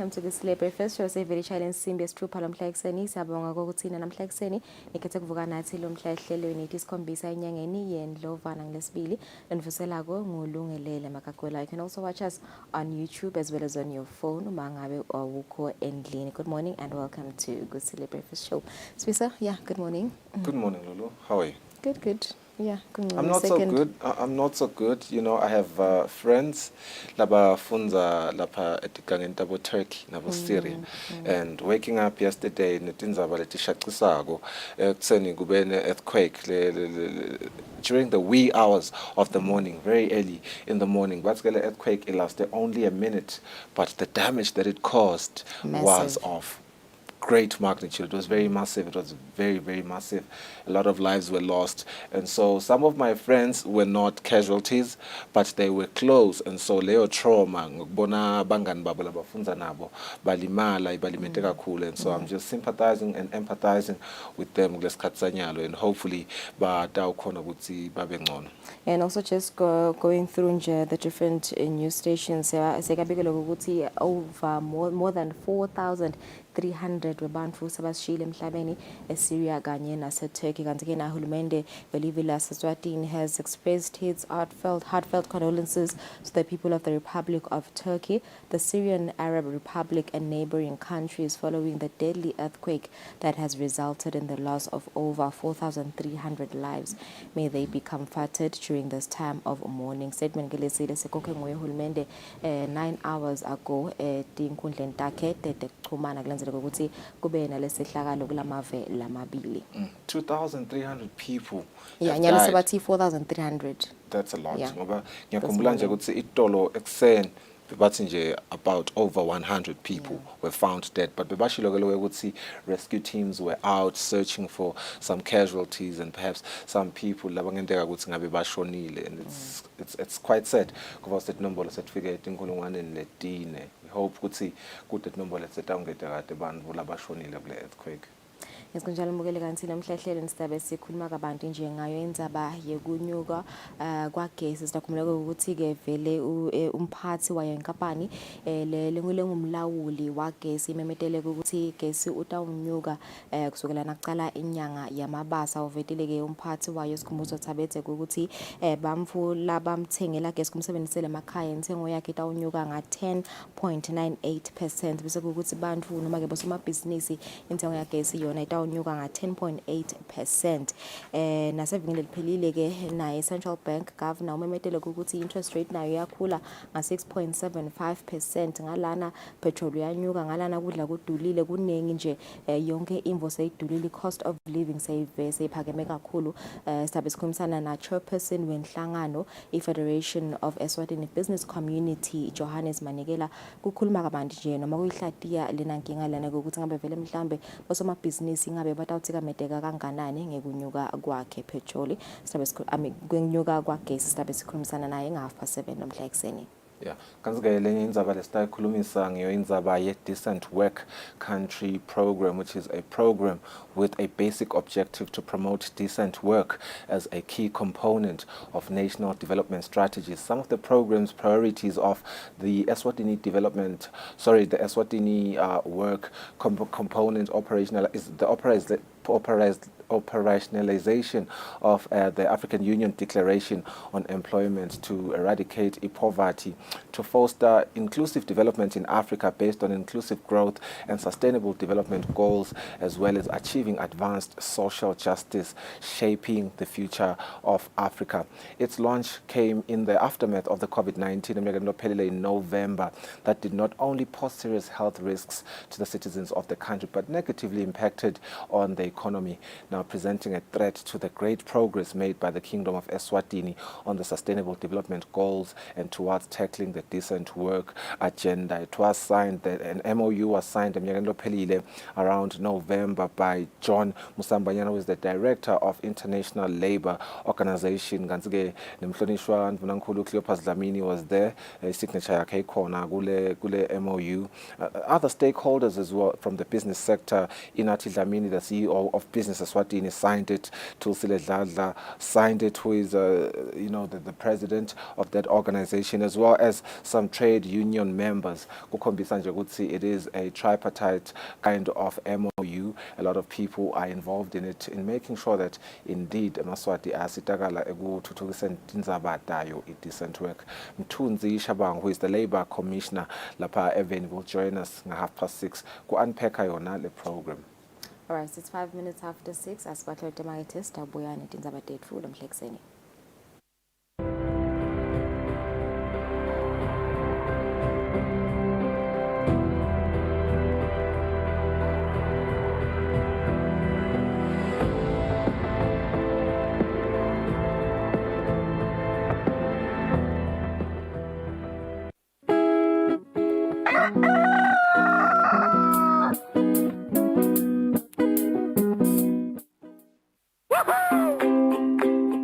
welcome to Kusile Breakfast Show. Seveli challenge simbi esithupa lomhla ekseni siyabonga kokuthina namhla ekseni nikhethe kuvuka nathi lo mhla ehlelweni isikhombisa enyangeni yeNdlovana ngelesibili lenivuselako ngulungelele makagwela. You can also watch us on YouTube as well as on your phone uma ngabe awukho endlini. Good morning and welcome to Kusile Breakfast Show. Swisa, yeah, good morning. Good morning, Lulu. How are you? Good. Yeah, I'm not so good. I'm not so good. You know, I have friends laba funza lapha etikangeni tabo Turkey nabo Syria. And waking up yesterday netindzaba letishacisako ekutseni kube ne-earthquake during the wee hours of the morning, very early in the morning. But the earthquake, it lasted only a minute, but the damage that it caused was of great magnitude. It was very massive. It was very, very massive. A lot of lives were lost. And so some of my friends were not casualties, but they were close. And so leo trauma, ngokubona bangani babo labafunza nabo, balimala, balimete kakhulu. And so I'm just sympathizing and empathizing with them, and hopefully batawukhona ukuthi babe ngcono. And also just going through the different news stations, sekabikela ukuthi over more than 4,300 webantfu sabashile emhlabeni eSyria kanye naseTurkey. Kanti ke nahulumende welizwe laseSwatini has expressed his heartfelt condolences to the people of the Republic of Turkey, the Syrian Arab Republic and neighboring countries following the deadly earthquake that has resulted in the loss of over 4,300 lives. May they be comforted during this time of mourning. Statement gelesile sekokhe nguye hulumende 9 hours ago tinkundleni takhe tetechuxhumana kulenzela ukuthi kube nalesehlakalo kulamave lamabili. 2,300 people. Yeah, nyalo sebathi 4,300. That's a lot. Yeah. Ngoba ngiyakhumbula nje ukuthi itolo ekseni bebathi nje about over 100 people were found dead, but bebashilo ke ukuthi rescue teams were out searching for some casualties and perhaps some people labangenteka ukuthi ngabe bashonile, and it's quite sad ngoba setinombolo certificate inkulungwane letine. We hope ukuthi kude tinombolo setawungeta kade bantfu labashonile kule earthquake. Ngesinjalo mbukele kanti namhla ehlelweni sidabe sikhuluma kabanti nje ngayo indzaba yekunyuka kwagesi. Sidakhumula ukuthi ke vele umphathi wayo inkampani ngumlawuli wagesi imemetele ukuthi gesi utawunyuka kusukela nakucala inyanga yamabasa. Uvetile ke umphathi wayo sikhumbuzo Thabethe ukuthi bamfu labamthengela gesi kumsebenzisele emakhaya intengo yakhe itawunyuka nga 10.98%, bese ukuthi bantfu noma ke bosomabhizinisi intengo yagesi yona unyuka nga 10.8%. Nasevingile liphelile ke naye Central Bank Governor umemetele ukuthi interest rate nayo yakhula nga 6.75%. Ngalana petrol yanyuka, ngalana kudla kudulile, kunengi nje yonke imvo seyidulile, cost of living seyiphakeme kakhulu. Sizabe sikhulumisana na chairperson wenhlangano iFederation of Eswatini Business Community Johannes Manekela kukhuluma kabanti nje noma kuyihlatiya lena nkinga lana ukuthi ngabe vele mhlambe bosomabhizinisi ngabe batawuthika medeka kanganani ngekunyuka kwakhe petrol. Kunyuka kwagesi sizabe sikhulumisana naye nga 7:30 nomhla ekseni. Yeah, kanzike lenye indzaba lesitayikhulumisa ngiyo indzaba ye-Decent Work Country Program, which is a program with a basic objective to promote decent work as a key component of national development strategies. Some of the program's priorities of the Eswatini work component operationalization of the African Union Declaration on Employment to eradicate poverty, to foster inclusive development in Africa based on inclusive growth and sustainable development goals, as well as achieving advanced social justice, shaping the future of Africa. Its launch came in the aftermath of the COVID-19 in November that did not only pose serious health risks to the citizens of the country, but negatively impacted on the economy, now presenting a threat to the great progress made by the Kingdom of Eswatini on the Sustainable Development Goals and towards tackling the decent work agenda. It was signed, an MOU was signed around November by John Musambanyana, who is the Director of International Labour Organization. Ganzige nemhlonishwa Mvunankhulu Cleopas Dlamini was there, signature yakhe ikhona kule MOU. Other stakeholders as well from the business sector, Inathi Dlamini, the CEO of Business Eswatini signed it. Kusile signed it, who is the president of that organization, as well as some trade union members. Kukhombisa nje ukuthi it is a tripartite kind of MOU. A lot of people are involved in it, in making sure that indeed Maswati asitakala ekuthuthukiseni indzaba tayo i-decent work. Mthunzi Shabang, who is the Labour Commissioner lapha Evan, will join us at 6:30 ku-unpack yona le program. All right, it's 5 minutes after 6. Asibakho temakethe sidabuya netindzaba tetfu lomhlekuseni.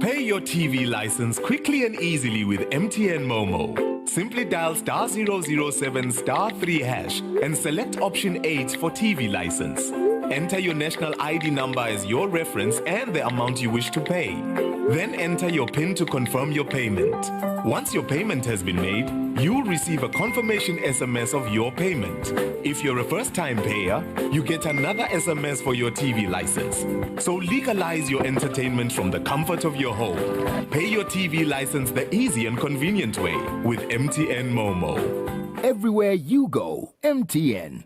Pay your TV license quickly and easily with MTN Momo. Simply dial *007 *3# and select option 8 for TV license. Enter your national ID number as your reference and the amount you wish to pay. Then enter your PIN to confirm your payment. Once your payment has been made, you'll receive a confirmation SMS of your payment. If you're a first-time payer, you get another SMS for your TV license. So legalize your entertainment from the comfort of your home. Pay your TV license the easy and convenient way with MTN Momo. Everywhere you go, MTN.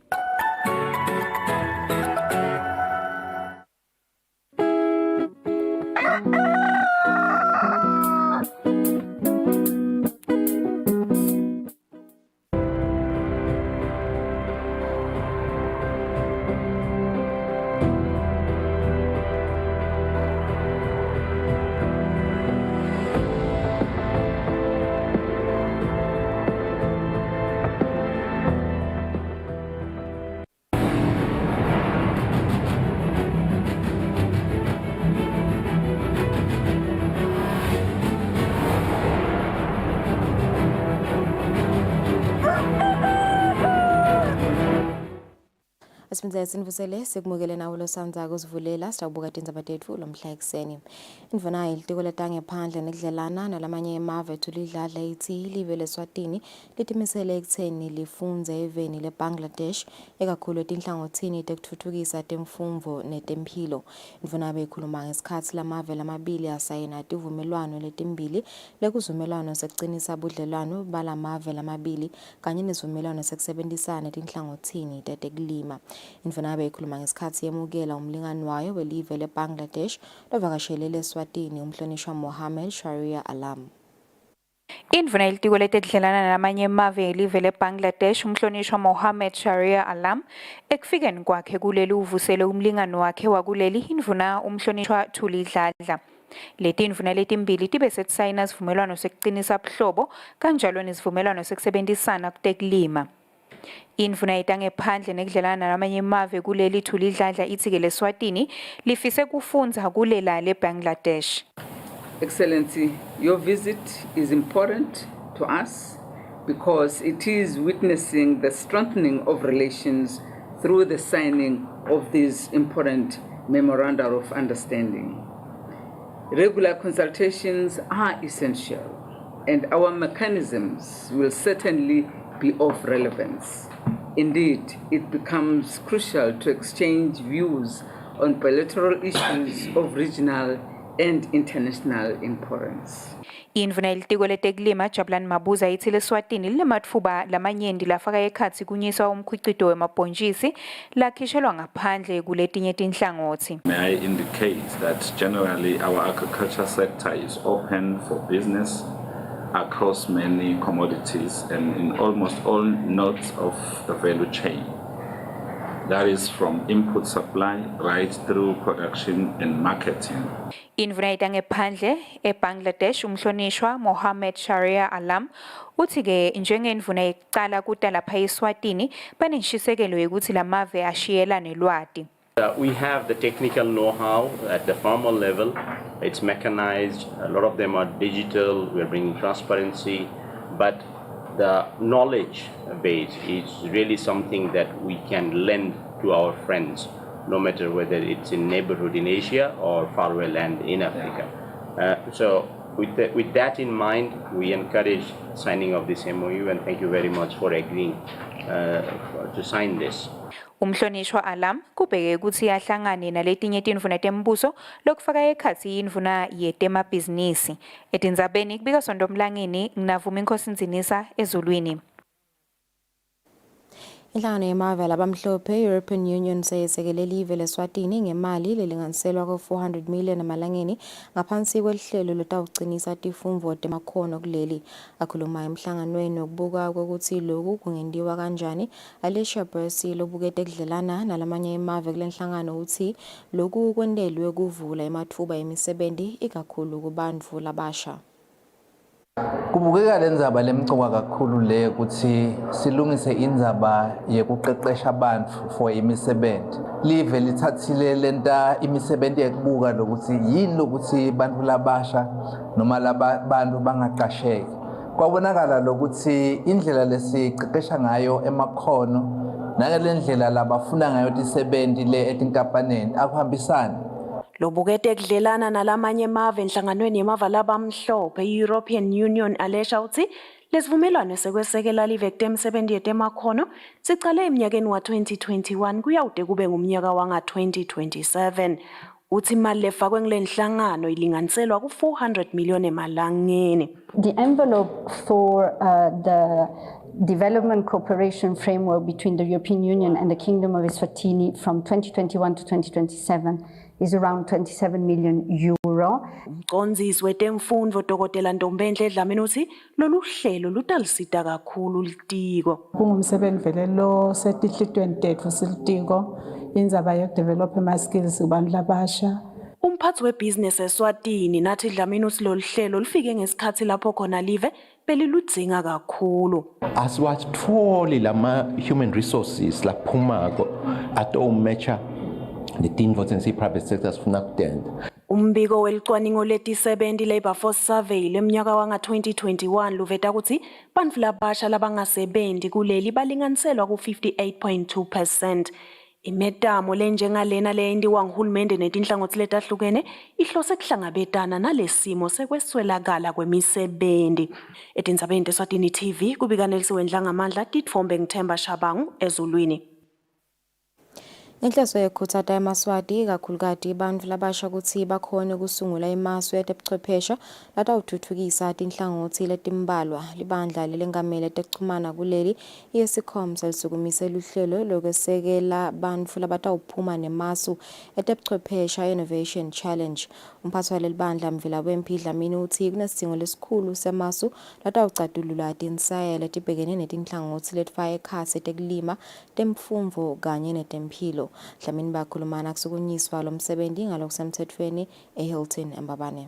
Asibinzele sinivusele sikumukele nawo lo sandzako sivulela sitawubuka tindzaba tetfu lomhla ekuseni. Indvuna ilitiko letangephandle nekudlelana nalamanye emave tulidladla ithi live leSwatini litimisele ekutheni lifunze eveni leBangladesh ekakhulu etinhlangothini tekutfutfukisa temfundvo netemphilo. Indvuna beyikhuluma ngesikhatsi lamave lamabili asayina tivumelwano letimbili lekuzivumelwano sekucinisa budlelwano balamave lamabili kanye nesivumelwano sekusebenzisana etinhlangothini tetekulima. Indvuna beyikhuluma ngesikhatsi yemukela umlingani wayo welive leBangladesh lovakashele leSwatini umhlonishwa Mohammed Sharia Alam. Indvuna ilitiko letedlelana nalamanye emave elive leBangladesh umhlonishwa Mohammed Sharia Alam ekufikeni kwakhe kuleli uvusele umlingani wakhe wakuleli indvuna umhlonishwa Tulidladla. Leti indvuna letimbili tibe setisayina sivumelwano sekucinisa buhlobo kanjalo nesivumelwano sekusebenzisana kutekulima. Indvuna yetangephandle nekudlelana nalamanye emave kuleli Tulidladla itsike leSwatini lifise kufunza kulela leBangladesh. Excellency, your visit is important to us because it is witnessing the strengthening of relations through the signing of these important memoranda of understanding. Regular consultations are essential, and our mechanisms will certainly be of relevance. Indeed, it becomes crucial to exchange views on bilateral issues of regional and international importance. Indvuna ilitiko letekulima Jabulani Mabuza ithi leSwatini linematfuba lamanyenti lafaka ekhatsi kunyiswa umkhicito wemabhontshisi lakhishelwa ngaphandle kuletinye tinhlangothi. May I indicate that generally our agriculture sector is open for business across many commodities and in almost all nodes of the value chain. That is from input supply right through production and marketing. Indvuna yetangephandle eBangladesh umhlonishwa Mohammed Sharia Alam uthi-ke njengendvuna yekucala kuta lapha eSwatini banenshisekelo yekuthi lamave ashiyelane lwati. We have the technical know-how at the farmer level. It's mechanized. A lot of them are digital. We're bringing transparency, but the knowledge base is really something that we can lend to our friends no matter whether it's in neighborhood in Asia or faraway land in Africa. So with that in mind, we encourage signing of this MOU, and thank you very much for agreeing to sign this. Umhlonishwa Alam kubheke ukuthi ahlangane naletinye tindvuna tembuso lokufaka ekhatsi indvuna yetemabhizinisi. Etindzabeni kubika Sondomlangeni nginavuma Inkosi Nzinisa ezulwini. Inhlangano yemave labamhlophe European Union seyesekele live leSwatini ngemali lelinganiselwa ku-400 million emalangeni ngaphansi kwehlelo lotawugcinisa tifundvo temakhono kuleli. Akhuluma emhlanganweni wokubuka ukuthi lokhu kungentiwa kanjani, Alicia Bersi lobukete ekudlelana nalamanye emave kule nhlangano uthi lokhu kwentelwe kuvula ematfuba emisebenzi ikakhulu kubantfu labasha. Kubukeka lendzaba lemcoka kakhulu le ukuthi silungise indzaba yekuqeqesha abantu for imisebenzi. Live lithathile lenta imisebenzi yekubuka lokuthi yini lokuthi bantu labasha noma labantu bangaqasheki. Kwabonakala lokuthi indlela lesiqeqesha ngayo emakhono nangalendlela labafuna ngayo tisebenzi le etinkampanini akuhambisani. Lobukete ekudlelana nalamanye emave enhlanganweni yemava labamhlophe European Union alesha uthi lesivumelwano sekwesekela live kutemsebenzi yetemakhono sicale eminyakeni wa-2021 kuyawude kube ngumnyaka wanga-2027. Uthi imali lefakwe ngule nhlangano ilinganiselwa ku-400 million emalangeni. The envelope for the development cooperation framework between the European Union and the Kingdom of Eswatini from 2021 to 2027 is around 27 million euro. Umcondzisi wetemfundvo Dr. Ntombenhle Dlamini uthi lolu hlelo lutalisita kakhulu litiko. Kungumsebenzi vele lo setihlitweni tetfu silitiko indzaba yokudevelop ama-skills kubantu labasha. Umphathi webusiness eSwatini nathi Dlamini uthi lolu hlelo lufike ngesikhathi lapho khona live beliludzinga kakhulu. Asiwatholi lama human resources laphumako atomatcha netindvo tsensi private sector sifuna kutenda. Umbiko welicwaningo letisebenzi labor force survey lemnyaka wanga-2021 luveta ukuthi bantfu labasha labangasebenzi kuleli balinganiselwa ku-58.2%. Imetamo lenjengalena leyentiwa nguhulumende netinhlangothi letahlukene ihlose kuhlangabetana nalesimo sekweswelakala kwemisebenzi. Etindzabeni teSwatini TV kubika Nelisiwe Ndlangamandla titfombe ngithemba Shabangu ezulwini. Inhloso yekhuthata emaswati ikakhulukati bantfu labasha ukuthi bakhone kusungula imasu yetebuchwephesha latawutfutfukisa tinhlangothi letimbalwa. Libandla lelengamele tekuchumana kuleli IESICOMS lisukumise luhlelo lokwesekela bantfu labatawuphuma nemasu etebuchwephesha Innovation Challenge. Umphathi waleli bandla Mvilawempi Dlamini uthi kunesidzingo lesikhulu semasu latawucatulula tinsaya letibhekene netinhlangothi letifaka ekhatsi tekulima, temfundvo kanye netemphilo. Dlamini bakhulumana kusukunyiswa lomsebenzi ngalokusemthethweni eHilton eMbabane.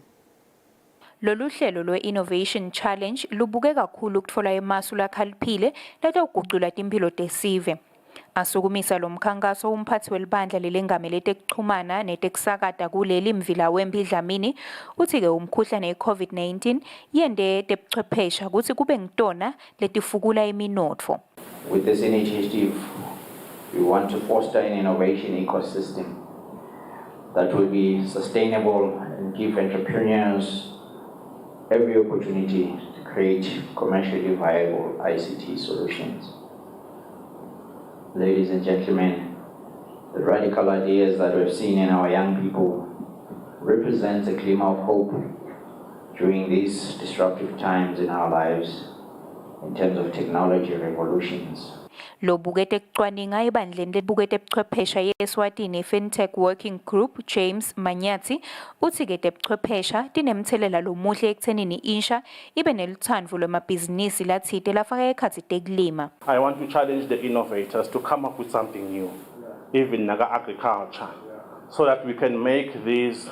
Lolu hlelo lwe-Innovation Challenge lubuke kakhulu ukutfola emasu lakhaliphile latawugucula timphilo tesive. Asukumisa lo mkhankaso umphathi welibandla lelengamele tekuchumana netekusakata kuleli Mvilawempi Dlamini uthi-ke umkhuhlane we-COVID-19 yende tebuchwephesha ukuthi kube ngitona letifukula iminotfo. With this initiative, we want to foster an innovation ecosystem that will be sustainable and give entrepreneurs every opportunity to create commercially viable ICT solutions. Ladies and gentlemen, the radical ideas that we've seen in our young people represent a glimmer of hope during these disruptive times in our lives in terms of technology revolutions. Lo bukete kucwaninga ibandleni lebukete buchwephesha yeSwatini FinTech Working Group James Manyati uthi-ke tebuchwephesha tinemthelela lomuhle ekuthenini insha ibe neluthando lwemabhizinisi latsite lafaka ekhatsi tekulima. I want to challenge the innovators to come up with something new, even naga agriculture, so that we can make this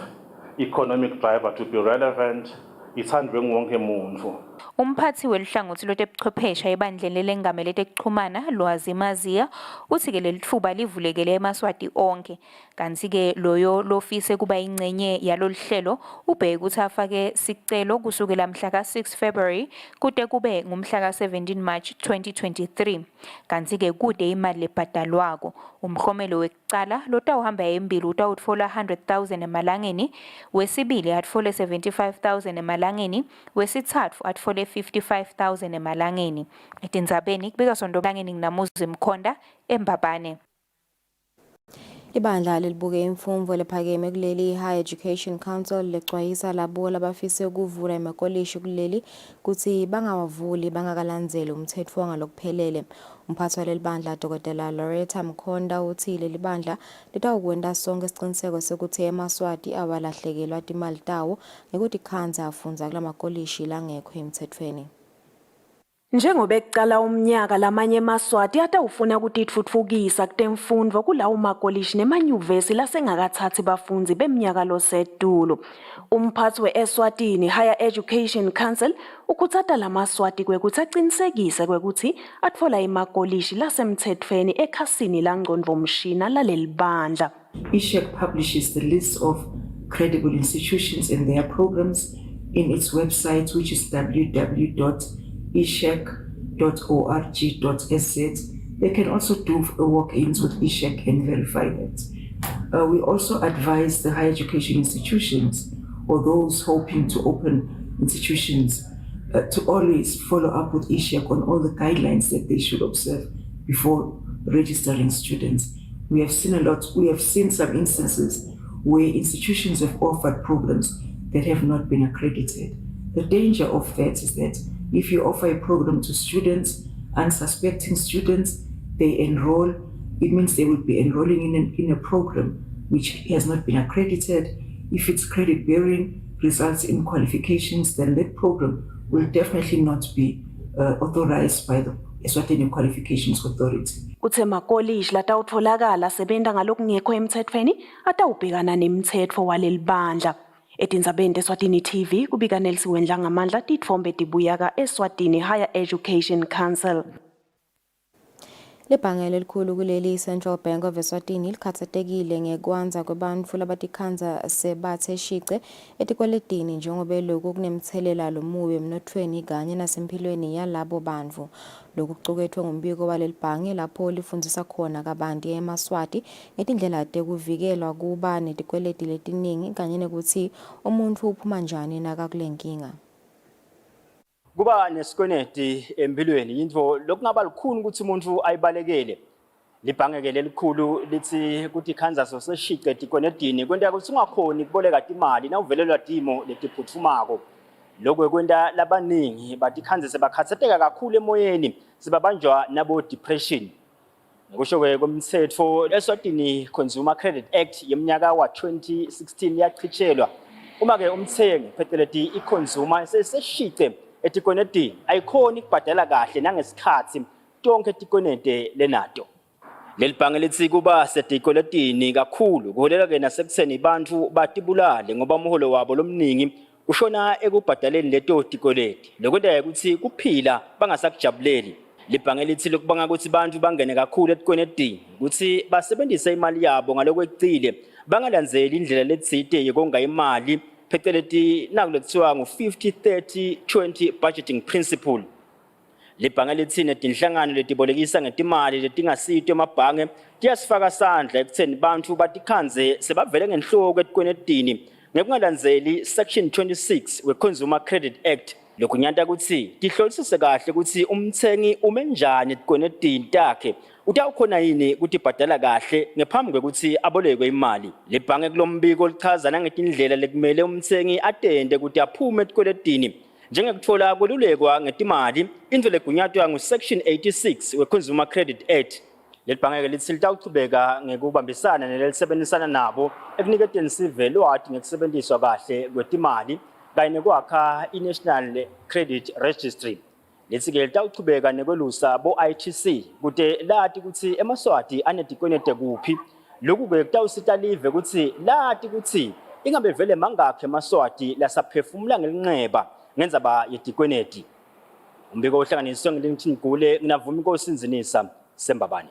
economic driver to be relevant. It's handling wonke muntu. Umphathi welihlangothi lotebuchwepheshe ebandleni lengamele letekuxhumana Lwazi Mazia uthi ke leli thuba livulekele eMaswati onke kanti ke loyo lofise kuba ingcenye yalolu hlelo ubheke ukuthi afake sicelo kusukela mhla ka-6 February kude kube ngumhla ka-17 March 2023 kanti ke kude imali lebhadalwako umhlomelo wekucala lotawuhamba embili utawutfola 100,000 emalangeni wesibili atfole 75,000 emalangeni wesithathu atfole 55,000 emalangeni etindzabeni kubika sondolangeni nginamuzi Mkhonda eMbabane. Ibandla lelibuke imfumvo lephakeme kuleli Higher Education Council lecwayisa labo labafise ukuvula emakolishi kuleli kuthi bangawavuli bangakalandzeli umthetho wangalokuphelele. Umphathi waleli bandla Dr. Loretta Mkhonda uthi leli bandla litawukwenta sonke isiqiniseko sokuthi eMaswati awalahlekelwa timali tawo ngekuthi khanza afunza kulamakolishi langekho emthethweni. Njengoba ekucala umnyaka lamanye eMaswati atawufuna ukutitfutfukisa kutemfundvo kulawo makolishi nemanyuvesi lasengakathathi bafundzi beminyaka losetulu. Umphathi we-Eswatini Higher Education Council ukhutsata laMaswati kwekuthi acinisekise kwekuthi atfola imakolishi lasemthethweni ekhasini langcondvomshina laleli bandla. ESHEC publishes the list of credible institutions and their programs in its website, which is www.eshec.org.sz. They can also do walk-ins with ESHEC and verify that. We also advise the higher education institutions or those hoping to open institutions to always follow up with ESHEC on all the guidelines that they should observe before registering students. We have seen some instances where institutions have offered programs that have not been accredited. The danger of that is that if you offer a program to students, unsuspecting students, they enroll, it means they will be enrolling in a program which has not been accredited. If it's credit bearing, results in qualifications, then that program will definitely not be authorized by the Eswatini Qualifications Authority. Uthe makolishi latawutfolakala sebenta ngalokungekho emthethweni atawubhekana nemthetho waleli bandla. Etindzabeni Eswatini TV kubika Nelsi Wendla ngamandla titfombe tibuyaka Eswatini Higher Education Council. Libhange lelikhulu kuleli Central Bank of Eswatini likhathatekile ngekwanza kwebantfu labatikhanza sebathe shice etikweletini njengoba lokhu kunemthelela lomubi emnothweni kanye nasempilweni yalabo bantfu. Lokhu kucukethwe ngumbiko waleli bhange lapho lifundzisa khona kabanti eMaswati ngetindlela tekuvikelwa kuba netikweleti letiningi kanye nekuthi umuntu uphuma njani nakakulenkinga. Kuba nesikweneti empilweni yinto lokungaba likhulu ukuthi umuntu ayibalekele. Libhange ke lelikhulu lithi ukuthi khanza soseshice tikwenetini kwenta ukuthi ungakhoni kuboleka imali na uvelelwa dimo letiphuthumako. Lokho kwenta labaningi bathi khanza sebakhathateka kakhulu emoyeni sibabanjwa nabo depression. Ngokusho kwemthetho Eswatini Consumer Credit Act yeminyaka wa 2016 yachichelwa. Uma ke umthengi phecelezi i-consumer seseshice etikwenetini ayikhoni kubhadala kahle nangesikhathi tonke etikwenete lenato. Leli bhange lithi kuba setikwenetini kakhulu kuholela ke nasekutheni abantu batibulale ngoba umholo wabo lomningi ushona ekubhadaleni leto tikweleti. Lokwenta ukuthi kuphila bangasakujabuleli. Libhange lithi lokubanga ukuthi abantu bangene kakhulu etikwenetini ukuthi basebenzise imali yabo ngalokwecile bangalandzeli indlela letsite yokonga imali phecelezi nakulothiwa ngu-50-30-20 budgeting principle. Libhange lithi netinhlangano letibolekisa ngetimali letingasito emabhange tiyasifaka sandla ekutheni bantu batikhanze sebavele ngenhloko etikwenetini ngekungalandzeli section 26 we-Consumer Credit Act. Lokhu nyanta ukuthi tihlolisise kahle ukuthi umthengi ume njani etikwenetini takhe utawukhona yini ukuthi bhadala kahle ngaphambi kwekuthi abolekwe imali. Libhange kulombiko lichaza nangetindlela lekumele umthengi atende ukuthi aphume etikweletini njengekutfola kwelulekwa ngetimali into legunyatwa ngu-section 86 we-Consumer Credit Act. Libhange lithi litawuchubeka ngekubambisana nelisebenzisana nabo ekuniketeni sive lwati ngekusebenziswa kahle kwetimali kanye nekwakha i-National Credit Registry. Lithi ke litawuchubeka nekwelusa bo-ITC kude lati ukuthi eMaswati anetikwenete kuphi. Lokhu ke kutawusita live ukuthi lati ukuthi ingabe vele mangakhe eMaswati lasaphefumula ngelinxeba ngendzaba yetikweneti. umbiko ohlanganiswe ngiLinton Gule nginavuma inkosinzinisa Sembabane.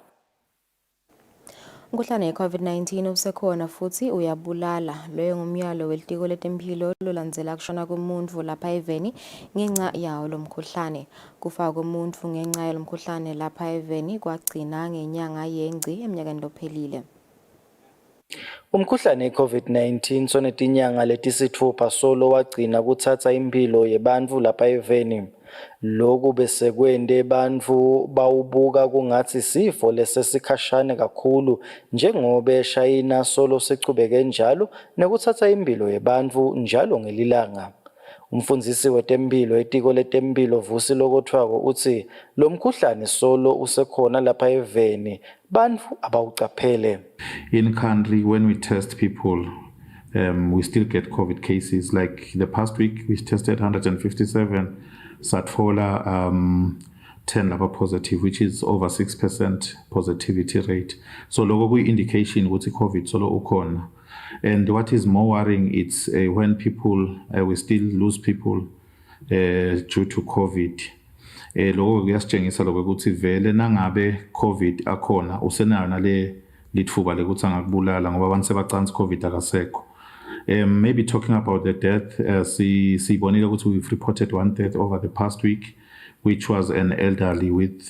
Umkhuhlane we-COVID-19 usekhona futhi uyabulala. Loyo ngumyalo welitiko letempilo lolandzela kushona komuntu lapha eveni ngenxa yawo lo mkhuhlane. Kufa komuntu ngenxa yalo mkhuhlane lapha eveni kwagcina ngenyanga yeNgci eminyakeni lophelile. Umkhuhlane we-COVID-19 sonetinyanga letisitfupha solo wagcina kuthatha impilo yebantfu lapha eveni. Loku bese kwente bantfu bawubuka kungatsi sifo lesesikhashane kakhulu njengoba eShayina solo sechubeke njalo nekuthatha impilo yebantfu njalo ngelilanga. Umfundzisi wetemphilo etiko letempilo Vusi Lokothwako utsi lo mkhuhlane solo usekhona lapha eveni bantfu abawucaphele. In country, when we test people, we still get COVID cases. Like the past week, we tested 157, satfola 10 laba positive, which is over 6% positivity rate. So logo kuyi indication ukuthi COVID solo ukhona. And what is more worrying, it's when people, we still lose people due to COVID. Logo kuyasitshengisa lokho ukuthi vele nangabe COVID akhona usenayo nale litfuba lekuthi angakubulala ngoba abantu sebacansi COVID akasekho. Maybe talking about the death, sibonile ukuthi we've reported one death over the past week, which was an elderly with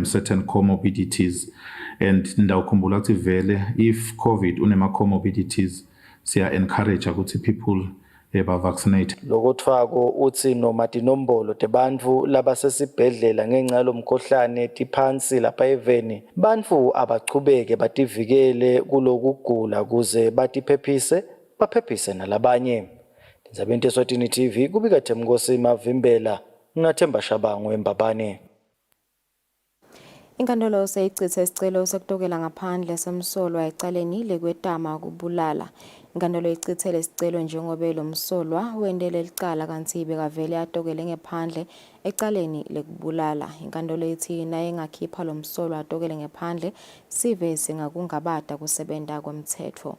certain comorbidities. And ndawukhumbula ukuthi vele if COVID unema comorbidities, siya encourage ukuthi people vaccinate. Lokothwako utsi noma tinombolo tebantfu labasesibhedlela ngenxa lomkhuhlane tiphansi lapha eveni bantfu abachubeke bativikele kulokugula kuze batiphephise baphephise nalabanye. Ndzabeni Eswatini TV kubika Themkosi Mavimbela ngathemba Shabangu eMbabane. Inkantolo seyichitha isicelo sokutokela ngaphandle somsolwa ecaleni lekwetama kubulala. Inkantolo ichithele isicelo njengoba lo msolwa wendele licala kanti bekavele atokele ngephandle ecaleni lekubulala. Inkantolo ithi naye engakhipha lo msolwa atokele ngephandle sive singakungabada kusebenta kwemthetho.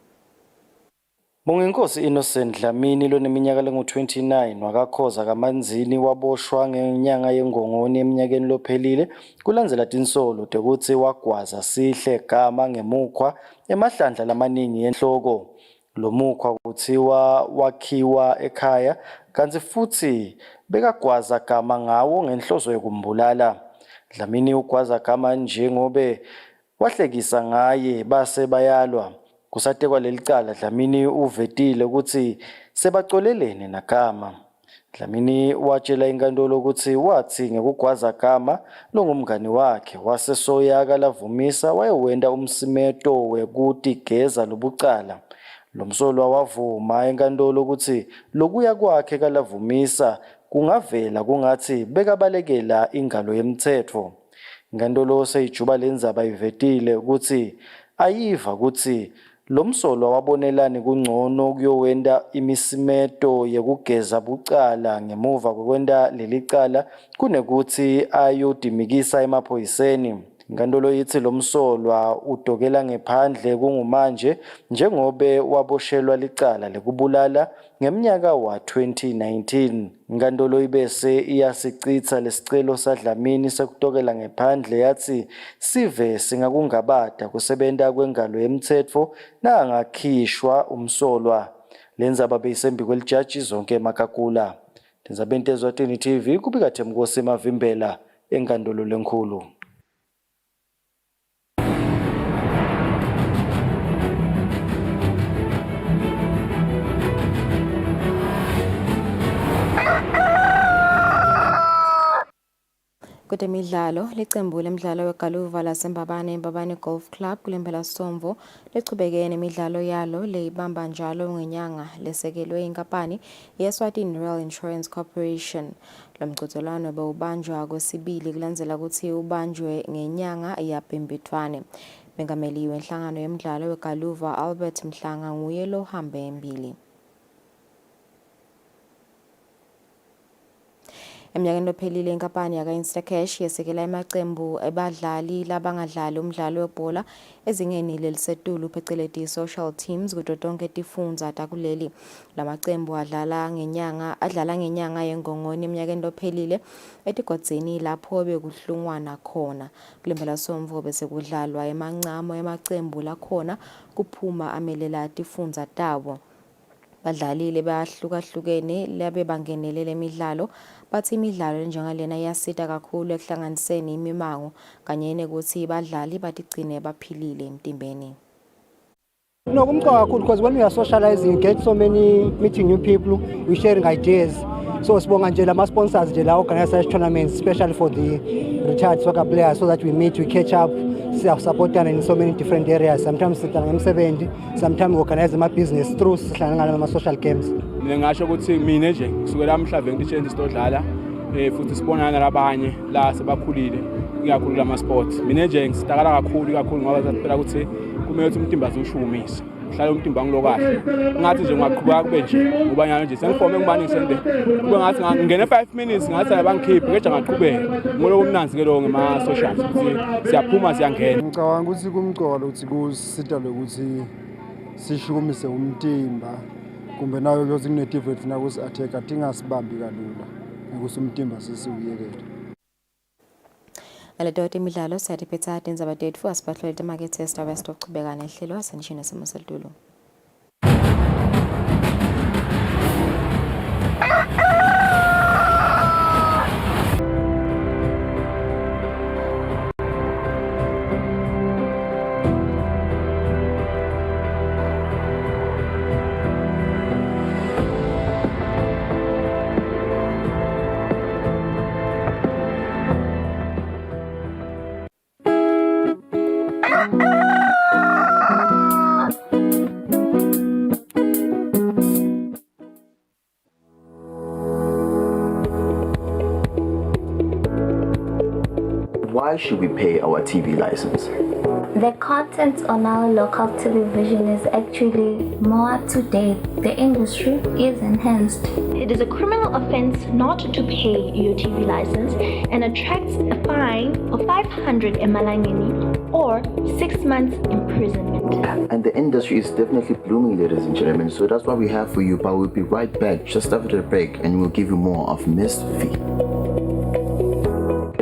Bongenkosi Innocent Dlamini loneminyaka lengu-29 wakakhoza kaManzini waboshwa ngenyanga yeNgongoni eminyakeni lophelile kulandzela tinsolo tekuthi wagwaza sihle gama ngemukhwa emahlandla lamaningi enhloko. Lo mukhwa kuthiwa wakhiwa ekhaya kanti futhi bekagwaza gama ngawo ngenhloso yokumbulala. Dlamini ugwaza gama njengobe wahlekisa ngaye base bayalwa. Kusatekwa lelicala Dlamini uvetile ukuthi sebacolelene nagama. Dlamini watshela inkantolo ukuthi wathi ngekugwaza gama longumngani wakhe wasesoyaka lavumisa wayewenda umsimeto wekutigeza lobucala. Lo msolwa wavuma enkantolo ukuthi lokuya kwakhe kalavumisa kungavela kungathi bekabalekela ingalo yemthetho. Inkantolo seyijuba lendzaba ivetile ukuthi ayiva ukuthi lo msolwa wabonelani kungcono kuyowenda imisimeto yekugeza bucala ngemuva kokwenda lelicala kunekuthi ayodimikisa emaphoyiseni. Inkantolo yithi lo msolwa udokela ngephandle kungumanje njengobe waboshelwa licala lekubulala ngeminyaka wa-2019. Inkantolo ibese iyasicitha lesicelo saDlamini sekutokela ngephandle yathi sive singakungabada kusebenta kwengalo yemthetho nangakhishwa umsolwa. Lendzaba beyisembi kwelijaji zonke emakakula. Ndzabeni Eswatini TV kubika Themkosi Mavimbela enkantolo lenkulu. Kutemidlalo licembu lemidlalo wegaluva laseMbabane Golf Club kulembela Somvo lichubeke nemidlalo yalo leyibamba njalo ngenyanga lesekelwe inkampani yeSwatini Rail Insurance Corporation. Lo mqhudelwano bewubanjwa kwesibili kulandzela ukuthi ubanjwe ngenyanga yaBhimbidvwane. Bengameli wenhlangano yemidlalo wegaluva Albert Mhlanga nguye lohambe embili. Eminyakeni ophelile inkampani yaka-Instacash yesekela amaqembu abadlali labangadlali umdlalo webhola ezingeni lelisetulu phecelezi social teams kuzo zonke tifundza takuleli. Lamaqembu adlala ngenyanga yeNgongoni eminyakeni ophelile etigodzini lapho bekuhlungwana khona. Kulempelasomvo bese kudlalwa emancamo emaqembu lakhona kuphuma amelela tifundza tawo. Badlalile bahlukahlukene labe bangenelele imidlalo bathi imidlalo njengalena iyasita kakhulu ekuhlanganiseni imimango kanye nekuthi badlali batigcine baphilile emtimbeni. No, because when we are socializing, you get so many meeting new people, we sharing ideas. So sibonga nje lama sponsors nje la organize such tournaments, especially for the retired soccer players, so that we meet, we catch up, support in so many different areas. Sometimes M70, sometimes we organize my business through social games. Mina ngasho ukuthi mina nje kusukela mhlambe ngichange sitodlala futhi sibonana nabanye la sebakhulile ikakhulu lama sports. Mina nje ngistakala kakhulu ngoba saphela ukuthi kumele ukuthi umtimba uzushumise. Uhlala umtimba ngilo kahle. Ngathi nje ngaqhubeka kube nje ubanyana nje sengifome ngibani ngisende. Kube ngathi ngene 5 minutes ngathi abangikhiphe keje ngaqhubeka. Ngolo kumnanzi ke lo ngema socials ukuthi siyaphuma siyangena. Ngicabanga ukuthi kumgcwalo ukuthi kusita lokuthi sishukumise umtimba kumbe nayo yoze kunetive efuna ukuthi attack atingasibambi kalula ukuthi umtimba sesiuyekela. Ngaledoda imidlalo siyatiphetha indzaba tetfu asibahlole emarket test abasitochubeka nehlelo asenishini simo selitulo. Why should we pay our TV license? The content on our local television is actually more up to date. The industry is enhanced. It is a criminal offense not to pay your TV license and attracts a fine of 500 emalangeni or 6 months imprisonment. And the industry is definitely blooming, ladies and gentlemen. So that's what we have for you. But we'll be right back just after the break and we'll give you more of Missed Fee.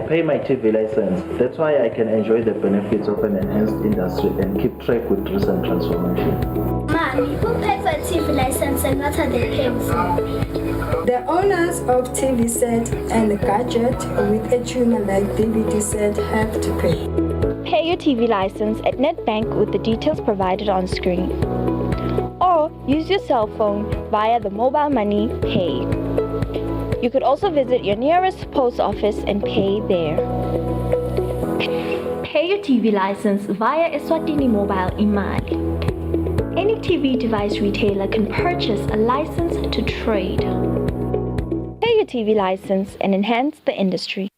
Pay my TV license. That's why I can enjoy the benefits of an enhanced industry and keep track with recent transformation. Mommy, who paid for a TV license and what are they paying for? The owners of TV set and the gadget with a tuner like DVD set have to pay. Pay your TV license at NetBank with the details provided on screen. Or use your cell phone via the mobile money pay. You could also visit your nearest post office and pay there. Pay your TV license via Eswatini Mobile Imali. Any TV device retailer can purchase a license to trade. Pay your TV license and enhance the industry.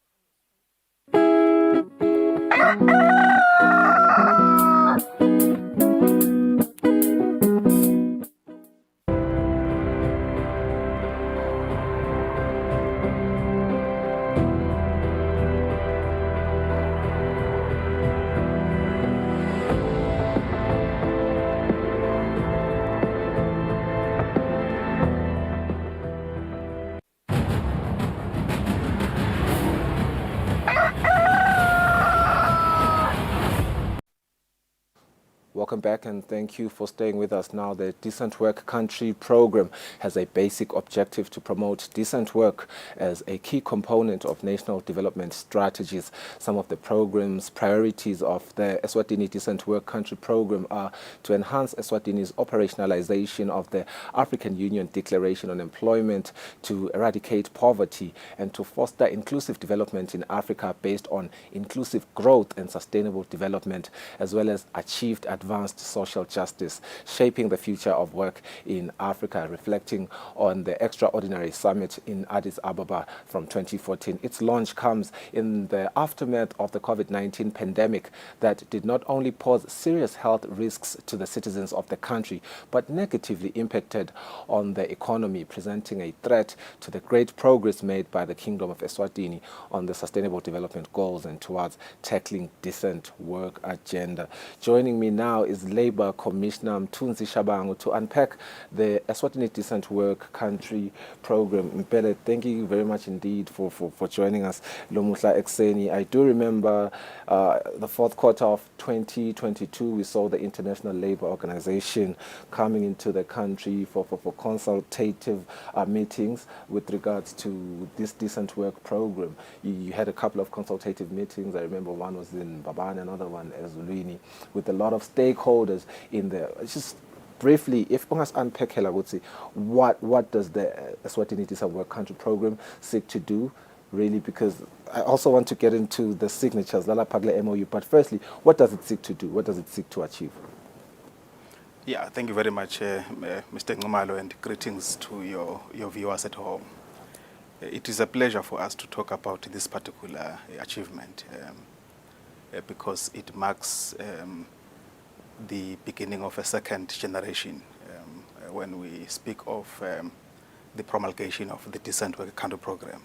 Welcome back and thank you for staying with us. Now, the Decent Work Country program has a basic objective to promote decent work as a key component of national development strategies. Some of the program's priorities of the Eswatini Decent Work Country program are to enhance Eswatini's operationalization of the African Union Declaration on Employment, to eradicate poverty, and to foster inclusive development in Africa based on inclusive growth and sustainable development, as well as achieved advancement advanced social justice, shaping the future of work in Africa, reflecting on the extraordinary summit in Addis Ababa from 2014. Its launch comes in the aftermath of the COVID-19 pandemic that did not only pose serious health risks to the citizens of the country, but negatively impacted on the economy, presenting a threat to the great progress made by the Kingdom of Eswatini on the Sustainable Development Goals and towards tackling decent work agenda. Joining me now is Labour Commissioner Mthunzi Shabangu to unpack the Eswatini Decent Work Country Program. Mpele, thank you very much indeed for joining us. Lomuhla Ekseni, I do remember the fourth quarter of 2022, we saw the International Labour Organization coming into the country for consultative meetings with regards to this decent work program. You had a couple of consultative meetings. I remember one was in Babane, another one Eswatini, with a lot of stakeholders in there. Just briefly, if you must unpack what does the Eswatini Decent Work Country Program seek to do, really, because I also want to get into the signatures, Lala Pagle MOU, but firstly, what does it seek to do? What does it seek to achieve? Yeah, thank you very much, Mr. Ngumalo, and greetings to your viewers at home. It is a pleasure for us to talk about this particular achievement because it marks the beginning of a second generation when we speak of the promulgation of the Decent Work Country Program.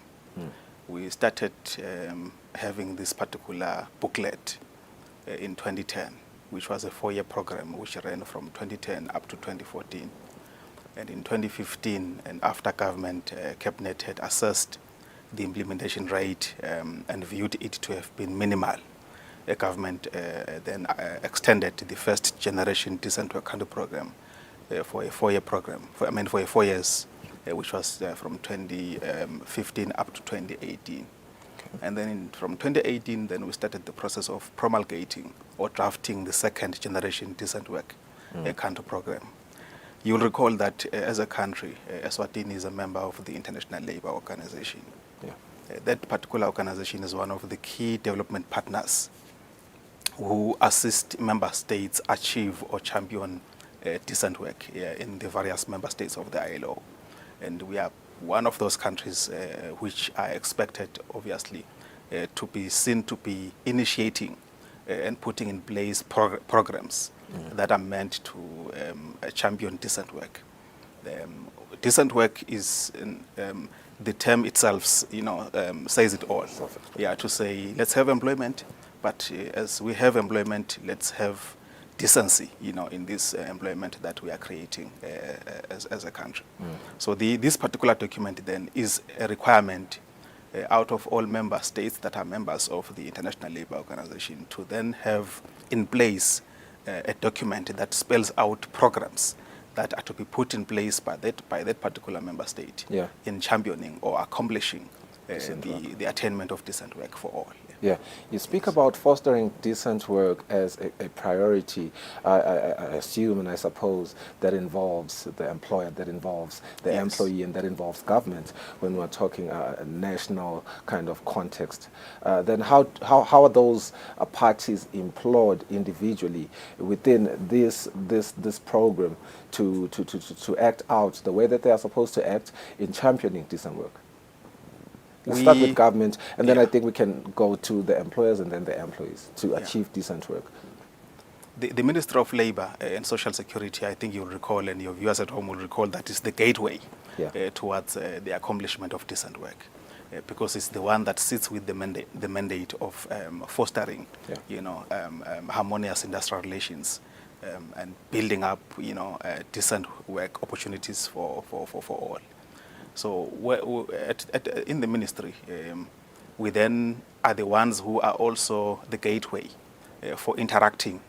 We started having this particular booklet in 2010, which was a 4-year program which ran from 2010 up to 2014. And in 2015, and after government cabinet had assessed the implementation rate and viewed it to have been minimal, the government then extended the first generation Decent Work Country Program for a 4-year program, for 4 years, which was from 2015 up to 2018. And then from 2018, then we started the process of promulgating or drafting the second generation Decent Work Country Program. You'll recall that as a country, Eswatini is a member of the International Labour Organization. Yeah. That particular organization is one of the key development partners who assist member states achieve or champion decent work in the various member states of the ILO. And we are one of those countries which are expected, obviously, to be seen to be initiating and putting in place programs that are meant to champion decent work. Decent work is, the term itself, says it all. Yeah, to say, let's have employment, but as we have employment, let's have decency, in this employment that we are creating as a country. So this particular document then is a requirement out of all member states that are members of the International Labour Organization to then have in place a document that spells out programs that are to be put in place by that particular member state in championing or accomplishing the attainment of decent work for all. Yeah, you speak about fostering decent work as a priority. I assume and I suppose that involves the employer, that involves the employee, and that involves government when we're talking a national kind of context. Then how are those parties employed individually within this program to act out the way that they are supposed to act in championing decent work? Let's start with government, and then I think we can go to the employers and then the employees to achieve decent work. The Ministry of Labour and Social Security, I think you'll recall, and your viewers at home will recall, that is the gateway towards the accomplishment of decent work, because it's the one that sits with the mandate of fostering, harmonious industrial relations and building up, decent work opportunities for all. So in the ministry, we then are the ones who are also the gateway for interacting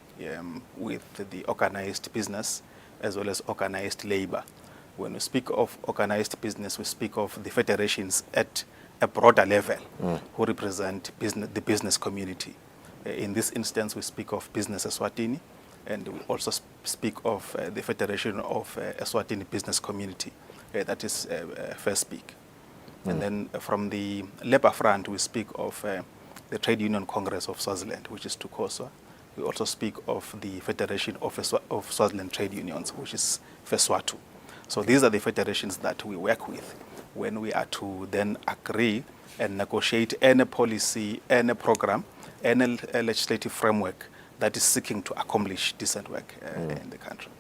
with the organized business as well as organized labor. When we speak of organized business, we speak of the federations at a broader level who represent the business community. In this instance, we speak of Business Eswatini, and we also speak of the Federation of Eswatini Business Community. That is First Speak. And then from the labor front, we speak of the Trade Union Congress of Swaziland, which is TUCOSWA, we also speak of the Federation of Swaziland Trade Unions, which is FESWATU. So these are the federations that we work with when we are to then agree and negotiate any policy, any program, any legislative framework that is seeking to accomplish decent work in the country.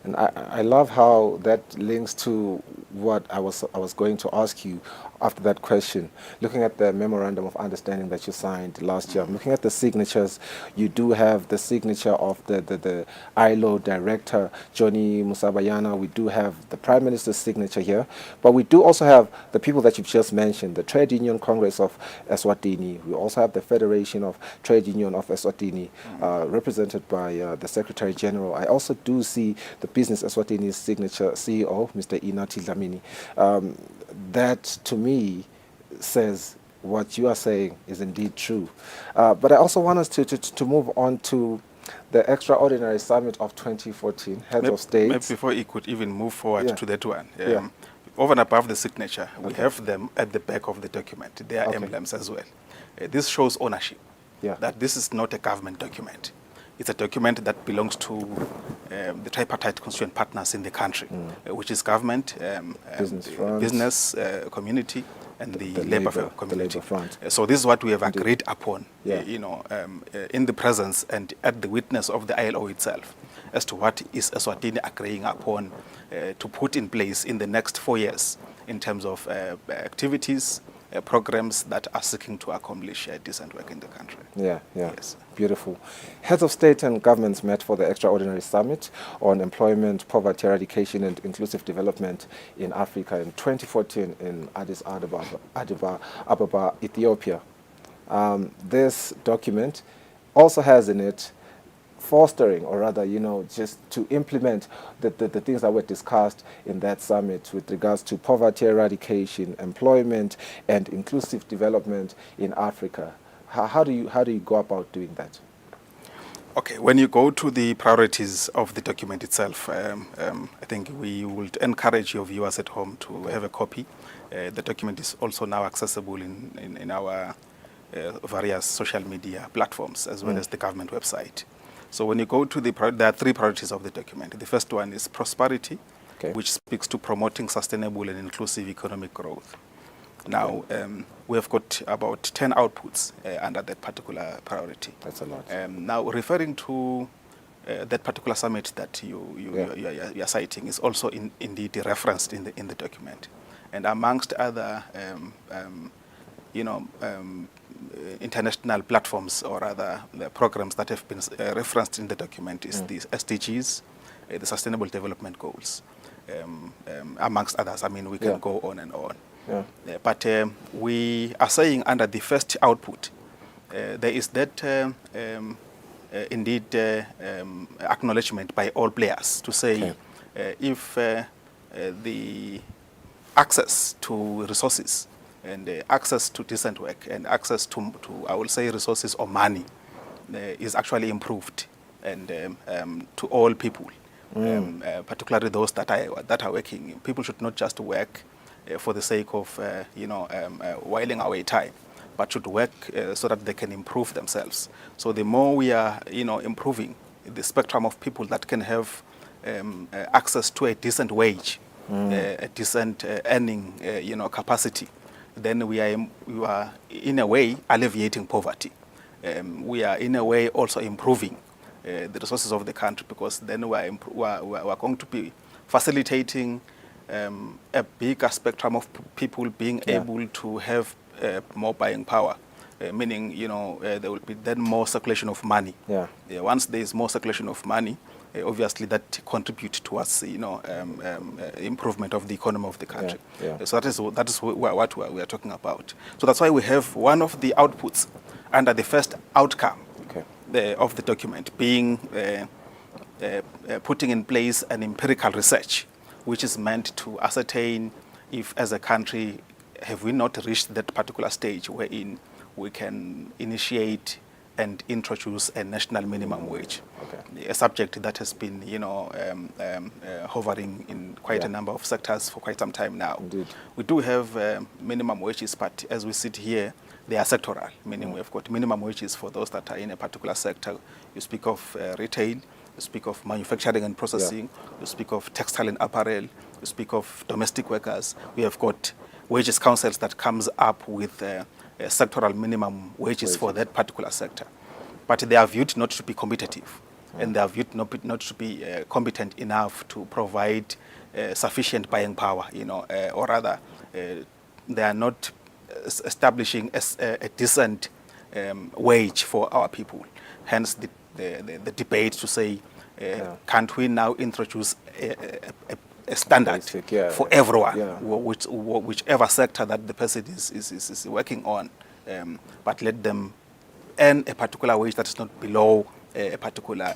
And I love how that links to what I was going to ask you after that question. Looking at the memorandum of understanding that you signed last year, looking at the signatures, you do have the signature of the ILO director, Johnny Musabayana. We do have the Prime Minister's signature here, but we do also have the people that you've just mentioned, the Trade Union Congress of Eswatini. We also have the Federation of Trade Union of Eswatini, represented by the Secretary General. I also do see the Business Eswatini's signature CEO, Mr. Inathi Dlamini. That, to me, says what you are saying is indeed true. But I also want us to move on to the Extraordinary Summit of 2014, Heads of State. Maybe before you could even move forward to that one. Over and above the signature, we have them at the back of the document. They are emblems as well. This shows ownership, that this is not a government document. It's a document that belongs to the tripartite constituent partners in the country, which is government, business community, and the labor community. So this is what we have agreed upon, in the presence and at the witness of the ILO itself, as to what is Eswatini agreeing upon to put in place in the next 4 years in terms of activities, programs that are seeking to accomplish decent work in the country. Yes. Beautiful. Heads of state and governments met for the Extraordinary Summit on Employment, Poverty Eradication and Inclusive Development in Africa in 2014 in Addis Ababa, Ethiopia. This document also has in it fostering, or rather, just to implement the things that were discussed in that summit with regards to poverty eradication, employment, and inclusive development in Africa. How do you go about doing that? Okay, when you go to the priorities of the document itself, I think we would encourage your viewers at home to have a copy. The document is also now accessible in our various social media platforms, as well as the government website. So when you go to there are 3 priorities of the document. The first one is prosperity, which speaks to promoting sustainable and inclusive economic growth. Now, we have got about 10 outputs under that particular priority. That's a lot. Now, referring to that particular summit that you are citing is also indeed referenced in the document. And amongst other, international platforms or other programs that have been referenced in the document is the SDGs, the Sustainable Development Goals, amongst others. I mean, we can go on and on. But we are saying under the first output, there is that indeed acknowledgement by all players to say if the access to resources and access to decent work and access to I will say resources or money is actually improved and to all people, particularly those that are working. People should not just work for the sake of whiling away time, but should work so that they can improve themselves. So the more we are improving the spectrum of people that can have access to a decent wage, a decent earning capacity, then we are in a way alleviating poverty. We are in a way also improving the resources of the country, because then we are going to be facilitating a bigger spectrum of people being able to have more buying power, meaning there will be then more circulation of money. Once there is more circulation of money, obviously that contributes towards improvement of the economy of the country. So that is what we are talking about. So that's why we have one of the outputs under the first outcome of the document being putting in place an empirical research, which is meant to ascertain if, as a country, have we not reached that particular stage wherein we can initiate and introduce a national minimum wage, a subject that has been, hovering in quite a number of sectors for quite some time now. We do have minimum wages, but as we sit here, they are sectoral, meaning we've got minimum wages for those that are in a particular sector. You speak of retail, you speak of manufacturing and processing, you speak of textile and apparel, you speak of domestic workers. We have got wages councils that comes up with sectoral minimum wages for that particular sector. But they are viewed not to be competitive, and they are viewed not to be competent enough to provide sufficient buying power, or rather, they are not establishing a decent wage for our people. Hence the debate to say, can't we now introduce a standard for everyone, whichever sector that the person is working on, but let them earn a particular wage that is not below a particular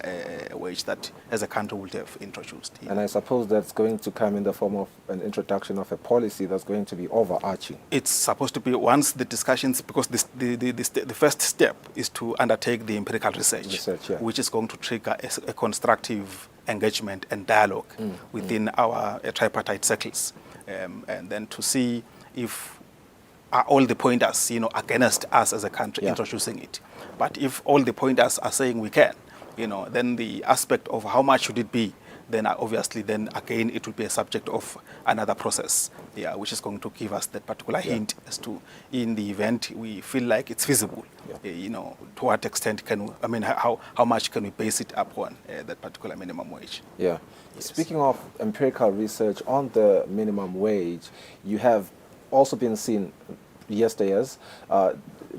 wage that as a country would have introduced. And I suppose that's going to come in the form of an introduction of a policy that's going to be overarching. It's supposed to be once the discussions, because the first step is to undertake the empirical research, which is going to trigger a constructive engagement and dialogue within our tripartite circles, and then to see if are all the pointers, against us as a country introducing it. But if all the pointers are saying we can, then the aspect of how much should it be, then obviously then again it will be a subject of another process, which is going to give us that particular hint as to, in the event we feel like it's feasible, to what extent can we, how much can we base it upon that particular minimum wage. Yeah. Yes. Speaking of empirical research on the minimum wage, you have also been seen yesteryears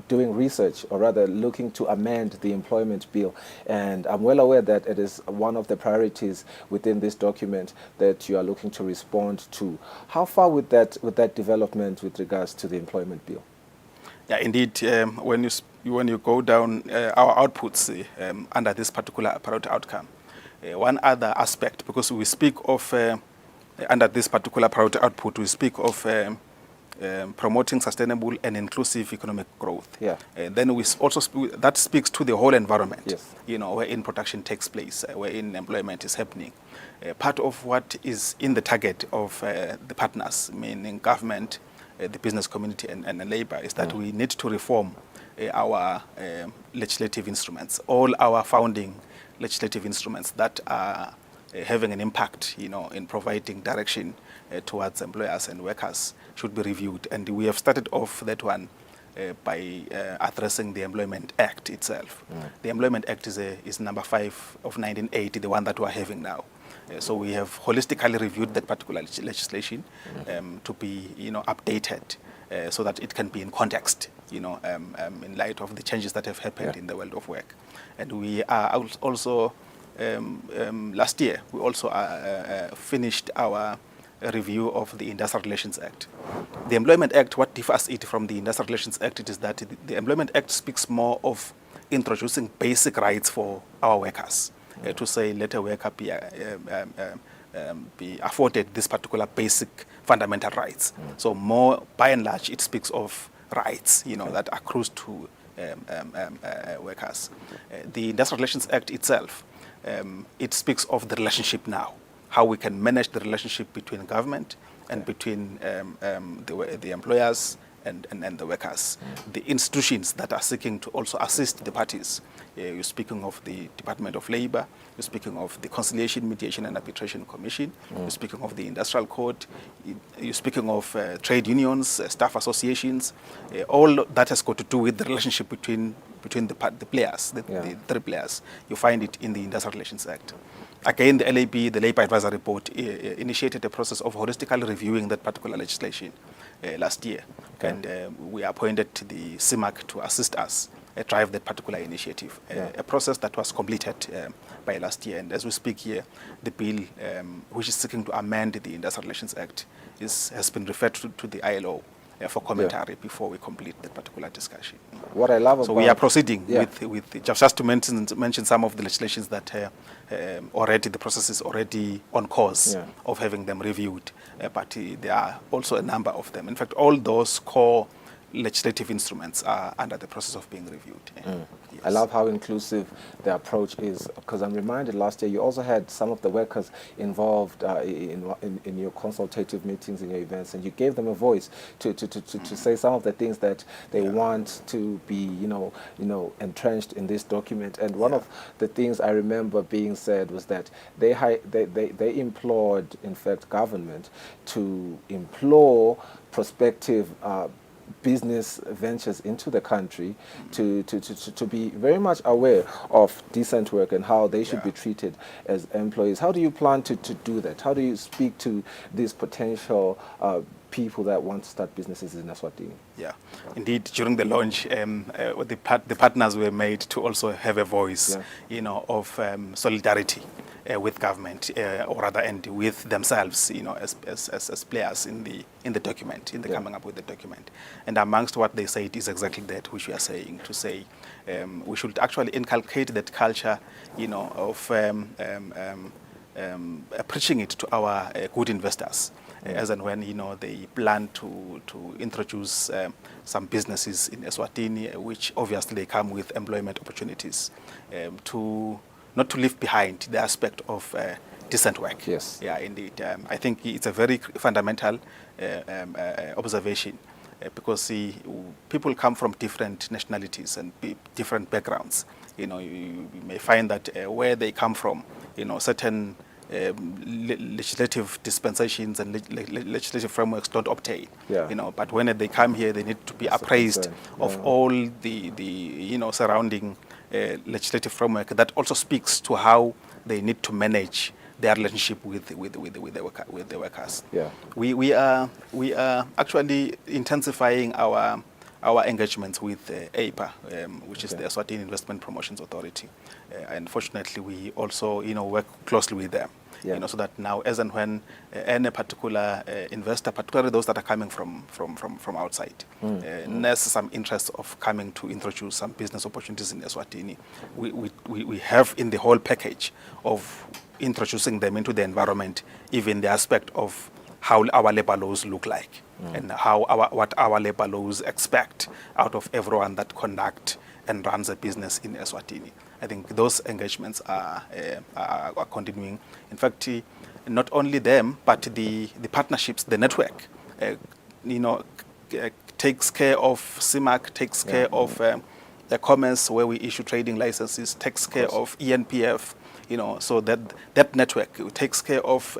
doing research, or rather looking to amend the employment bill, and I'm well aware that it is one of the priorities within this document that you are looking to respond to. How far with that development with regards to the employment bill? Yeah, indeed. When you go down our outputs under this particular priority outcome, one other aspect, because we speak of under this particular priority output, we speak of promoting sustainable and inclusive economic growth. Then we also that speaks to the whole environment, wherein production takes place, wherein employment is happening. Part of what is in the target of the partners, meaning government, the business community, and labor, is that we need to reform our legislative instruments, all our founding legislative instruments that are having an impact, in providing direction towards employers and workers should be reviewed. And we have started off that one by addressing the Employment Act itself. The Employment Act is number 5 of 1980, the one that we're having now. So we have holistically reviewed that particular legislation to be, updated so that it can be in context, in light of the changes that have happened in the world of work. And we are also, last year, we also finished our review of the Industrial Relations Act. The Employment Act, what differs it from the Industrial Relations Act, it is that the Employment Act speaks more of introducing basic rights for our workers, to say let a worker be afforded this particular basic fundamental rights. So more, by and large, it speaks of rights, that accrues to workers. The Industrial Relations Act itself, it speaks of the relationship now, how we can manage the relationship between government and between the employers and the workers. The institutions that are seeking to also assist the parties. You're speaking of the Department of Labor, you're speaking of the Conciliation, Mediation and Arbitration Commission, you're speaking of the Industrial Code, you're speaking of trade unions, staff associations, all that has got to do with the relationship between the players, the three players. You find it in the Industrial Relations Act. Again, the LAB, the Labour Advisory Board, initiated a process of holistically reviewing that particular legislation last year. And we appointed the CIMAC to assist us drive that particular initiative, a process that was completed by last year. And as we speak here, the bill, which is seeking to amend the Industrial Relations Act, has been referred to the ILO for commentary before we complete that particular discussion. What I love so we are proceeding with just to mention some of the legislations that already the process is already on course of having them reviewed, but there are also a number of them. In fact, all those core legislative instruments are under the process of being reviewed. I love how inclusive the approach is, because I'm reminded last year you also had some of the workers involved in your consultative meetings, in your events, and you gave them a voice to say some of the things that they want to be, entrenched in this document. And one of the things I remember being said was that they implored, in fact, government to implore prospective business ventures into the country to be very much aware of decent work and how they should be treated as employees. How do you plan to do that? How do you speak to these potential people that want to start businesses in Eswatini? Yeah, indeed, during the launch, the partners were made to also have a voice, of solidarity with government, or rather, and with themselves, as players in the document, coming up with the document. And amongst what they said is exactly that which we are saying, to say we should actually inculcate that culture, of preaching it to our good investors. As and when they plan to introduce some businesses in Eswatini, which obviously they come with employment opportunities, not to leave behind the aspect of decent work. Yes. Yeah, indeed. I think it's a very fundamental observation, because people come from different nationalities and different backgrounds. You may find that where they come from, certain legislative dispensations and legislative frameworks don't obtain. But when they come here, they need to be appraised of all the surrounding legislative framework that also speaks to how they need to manage their relationship with the workers. Yeah. We are actually intensifying our engagements with APA, which is the Eswatini Investment Promotions Authority. And fortunately, we also work closely with them. So that now, as and when any particular investor, particularly those that are coming from outside, there's some interest of coming to introduce some business opportunities in Eswatini, we have in the whole package of introducing them into the environment, even the aspect of how our labor laws look like, and what our labor laws expect out of everyone that conduct and runs a business in Eswatini. I think those engagements are continuing. In fact, not only them, but the partnerships, the network, takes care of CIMAC, takes care of the commerce where we issue trading licenses, takes care of ENPF, so that network takes care of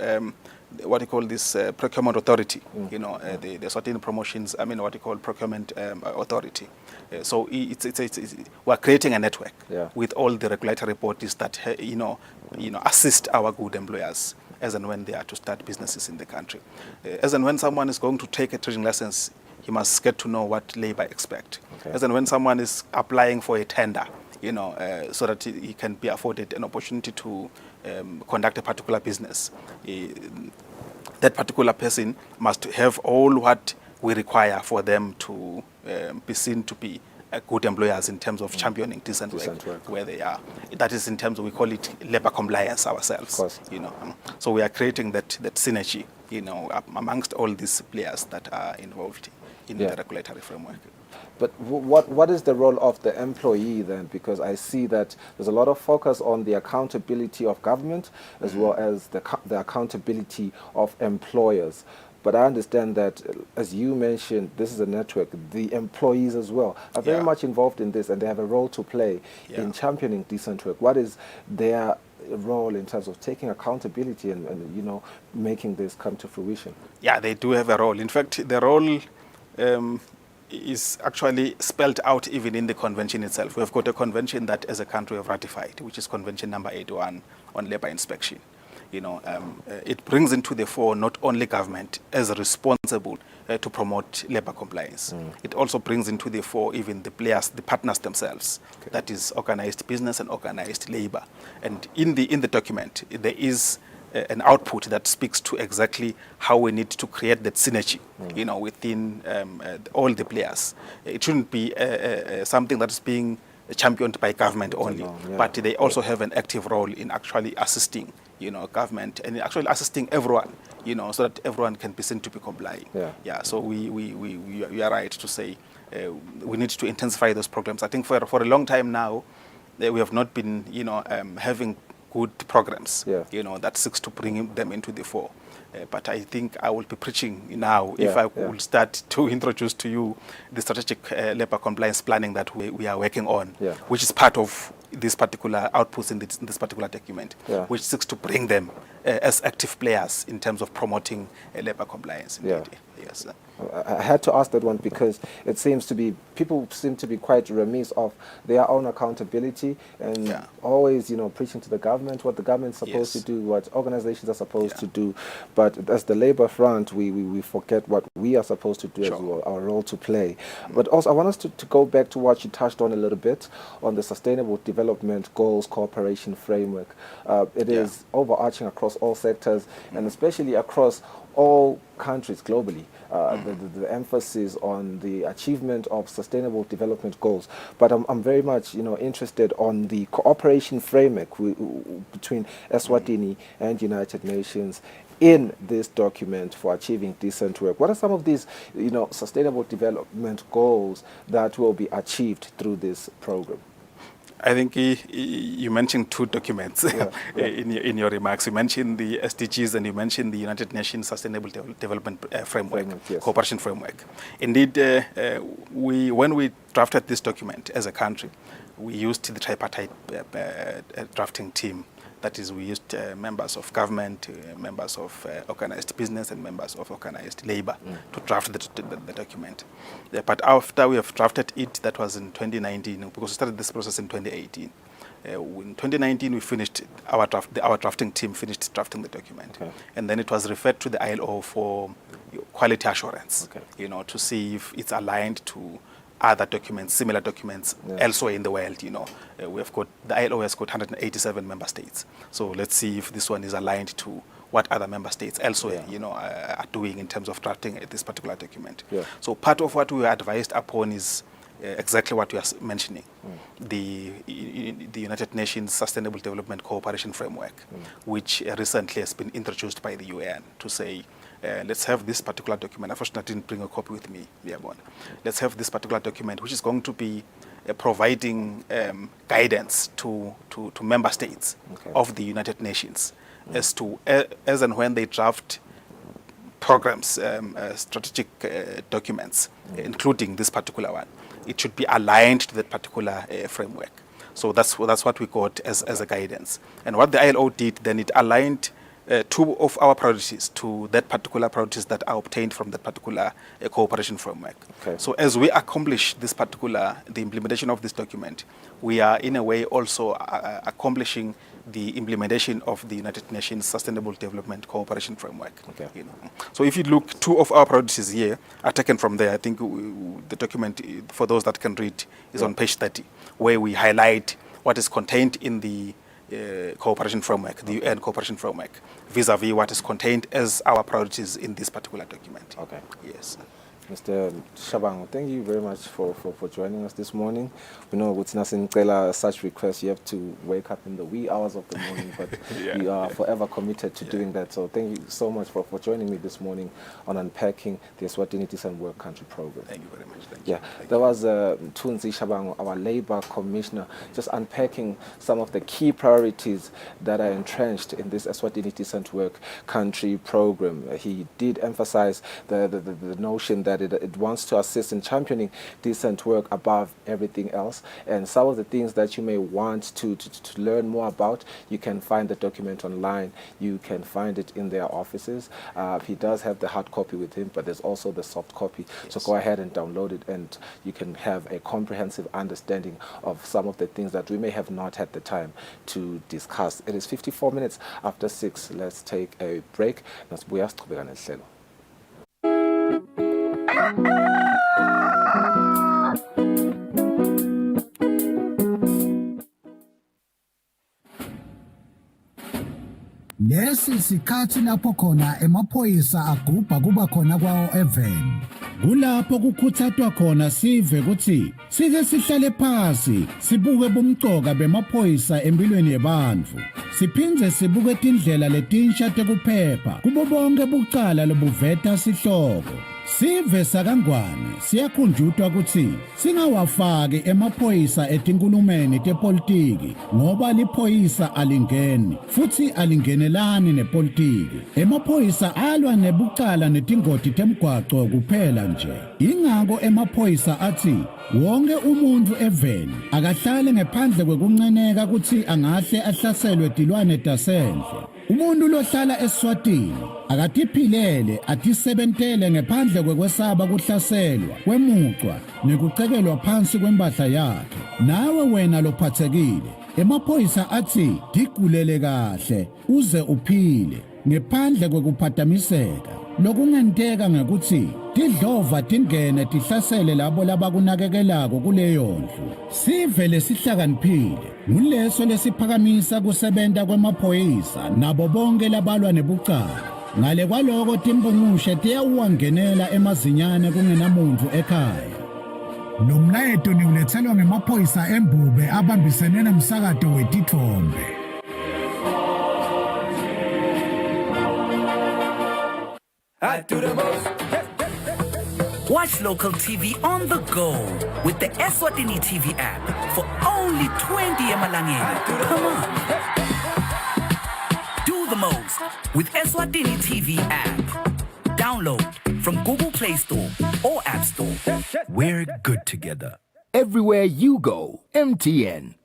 what you call this procurement authority, the Eswatini promotions, what you call procurement authority. So we're creating a network with all the regulatory bodies that assist our good employers as and when they are to start businesses in the country. As and when someone is going to take a trading license, he must get to know what labor expect. As and when someone is applying for a tender, so that he can be afforded an opportunity to conduct a particular business, that particular person must have all what we require for them to be seen to be good employers in terms of championing decent work where they are. That is in terms of, we call it labor compliance ourselves. So we are creating that synergy, amongst all these players that are involved in the regulatory framework. But what is the role of the employee then? Because I see that there's a lot of focus on the accountability of government as well as the accountability of employers. But I understand that, as you mentioned, this is a network. The employees as well are very much involved in this, and they have a role to play in championing decent work. What is their role in terms of taking accountability and making this come to fruition? Yeah, they do have a role. In fact, the role is actually spelled out even in the convention itself. We've got a convention that as a country have ratified, which is Convention number 81 on labor inspection. It brings into the fore not only government as responsible to promote labor compliance. It also brings into the fore even the players, the partners themselves. That is organized business and organized labor. And in the document, there is an output that speaks to exactly how we need to create that synergy, within all the players. It shouldn't be something that is being championed by government only, but they also have an active role in actually assisting, government and actually assisting everyone, so that everyone can be seen to be complying. So we are right to say we need to intensify those programs. I think for a long time now, we have not been, having good programs, that seeks to bring them into the fore. But I think I will be preaching now if I will start to introduce to you the strategic labor compliance planning that we are working on, which is part of this particular outputs in this particular document, which seeks to bring them as active players in terms of promoting labor compliance. Yes. I had to ask that one because it seems to be, people seem to be quite remiss of their own accountability and always, preaching to the government what the government's supposed to do, what organizations are supposed to do. But as the labor front, we forget what we are supposed to do as well, our role to play. But also, I want us to go back to what you touched on a little bit on the Sustainable Development Goals Cooperation Framework. It is overarching across all sectors and especially across all countries globally. The emphasis on the achievement of sustainable development goals. But I'm very much interested on the cooperation framework between Eswatini and United Nations in this document for achieving decent work. What are some of these sustainable development goals that will be achieved through this program? I think you mentioned two documents in your remarks. You mentioned the SDGs and you mentioned the United Nations Sustainable Development Framework, Cooperation Framework. Indeed, when we drafted this document as a country, we used the tripartite drafting team. That is, we used members of government, members of organized business, and members of organized labor to draft the document. But after we have drafted it, that was in 2019, because we started this process in 2018. In 2019, we finished our drafting team finished drafting the document, and then it was referred to the ILO for quality assurance, to see if it's aligned to other documents, similar documents elsewhere in the world. We have got, the ILO has got 187 member states. So let's see if this one is aligned to what other member states elsewhere, are doing in terms of drafting this particular document. So part of what we were advised upon is exactly what you are mentioning, the United Nations Sustainable Development Cooperation Framework, which recently has been introduced by the UN to say, let's have this particular document. Unfortunately, I didn't bring a copy with me. Let's have this particular document, which is going to be providing guidance to member states of the United Nations as to as and when they draft programs, strategic documents, including this particular one, it should be aligned to that particular framework. So that's what we got as a guidance. And what the ILO did, then it aligned two of our priorities to that particular priorities that are obtained from that particular cooperation framework. So as we accomplish this particular, the implementation of this document, we are in a way also accomplishing the implementation of the United Nations Sustainable Development Cooperation Framework. So if you look, two of our priorities here are taken from there. I think the document, for those that can read, is on page 30, where we highlight what is contained in the cooperation framework, the UN cooperation framework, vis-a-vis what is contained as our priorities in this particular document. Yes. Mr. Shabangu, thank you very much for joining us this morning. We know with Nasin such requests, you have to wake up in the wee hours of the morning, but you are forever committed to doing that. So thank you so much for joining me this morning on unpacking the Eswatini Decent Work Country Program. Thank you very much. Thank you. There was Tunzi Shabangu, our Labour Commissioner, just unpacking some of the key priorities that are entrenched in this Eswatini Decent Work Country Program. He did emphasize the notion that it wants to assist in championing decent work above everything else. And some of the things that you may want to learn more about, you can find the document online. You can find it in their offices. He does have the hard copy with him, but there's also the soft copy. So go ahead and download it, and you can have a comprehensive understanding of some of the things that we may have not had the time to discuss. It is 54 minutes after 6. Let's take a break. Lesi sikhathi lapho khona emaphoyisa agubha kuba khona kwawo eveni. Kulapho kukhuthathwa khona sive ukuthi sike sihlale phansi sibuke bumcoka bemaphoyisa empilweni yebantfu. Siphindze sibuke tindlela letinsha tekuphepha kubo bonke bucala lobuveta sihloko. Sive sakangwane siyakhunjutwa ukuthi singawafaki emaphoyisa etinkulumeni tepolitiki ngoba liphoyisa alingeni futhi alingenelani nepolitiki. Emaphoyisa alwa nebucala netingoti temgwaco kuphela nje. Ingako emaphoyisa athi wonke umuntu eveni akahlale ngaphandle kwekunceneka ukuthi angahle ahlaselwe tilwane tasendle. Umuntu lohlala Eswatini akatiphilele atisebentele ngaphandle kwekwesaba kuhlaselwa kwemucwa nekucekelwa phansi kwempahla yakhe. Nawe wena lophathekile emaphoyisa athi digulele kahle uze uphile ngaphandle kwekuphatamiseka. Lokungenteka ngekuthi tidlova tingene tihlasele labo labakunakekelako kuleyo ndlu. Sive lesihlakaniphile nguleso lesiphakamisa kusebenta kwemaphoyisa nabo bonke labalwa nebucala. Ngale kwaloko timbungushe tiyawuwangenela emazinyane kungenamuntu ekhaya. Lo mlayeto niulethelwa ngemaphoyisa embube abambisene nomsakato wetithombe. I do the most. Watch local TV on the go with the Eswatini TV app for only 20 emalangeni. Come on. Do the most with Eswatini TV app. Download from Google Play Store or App Store. We're good together. Everywhere you go, MTN.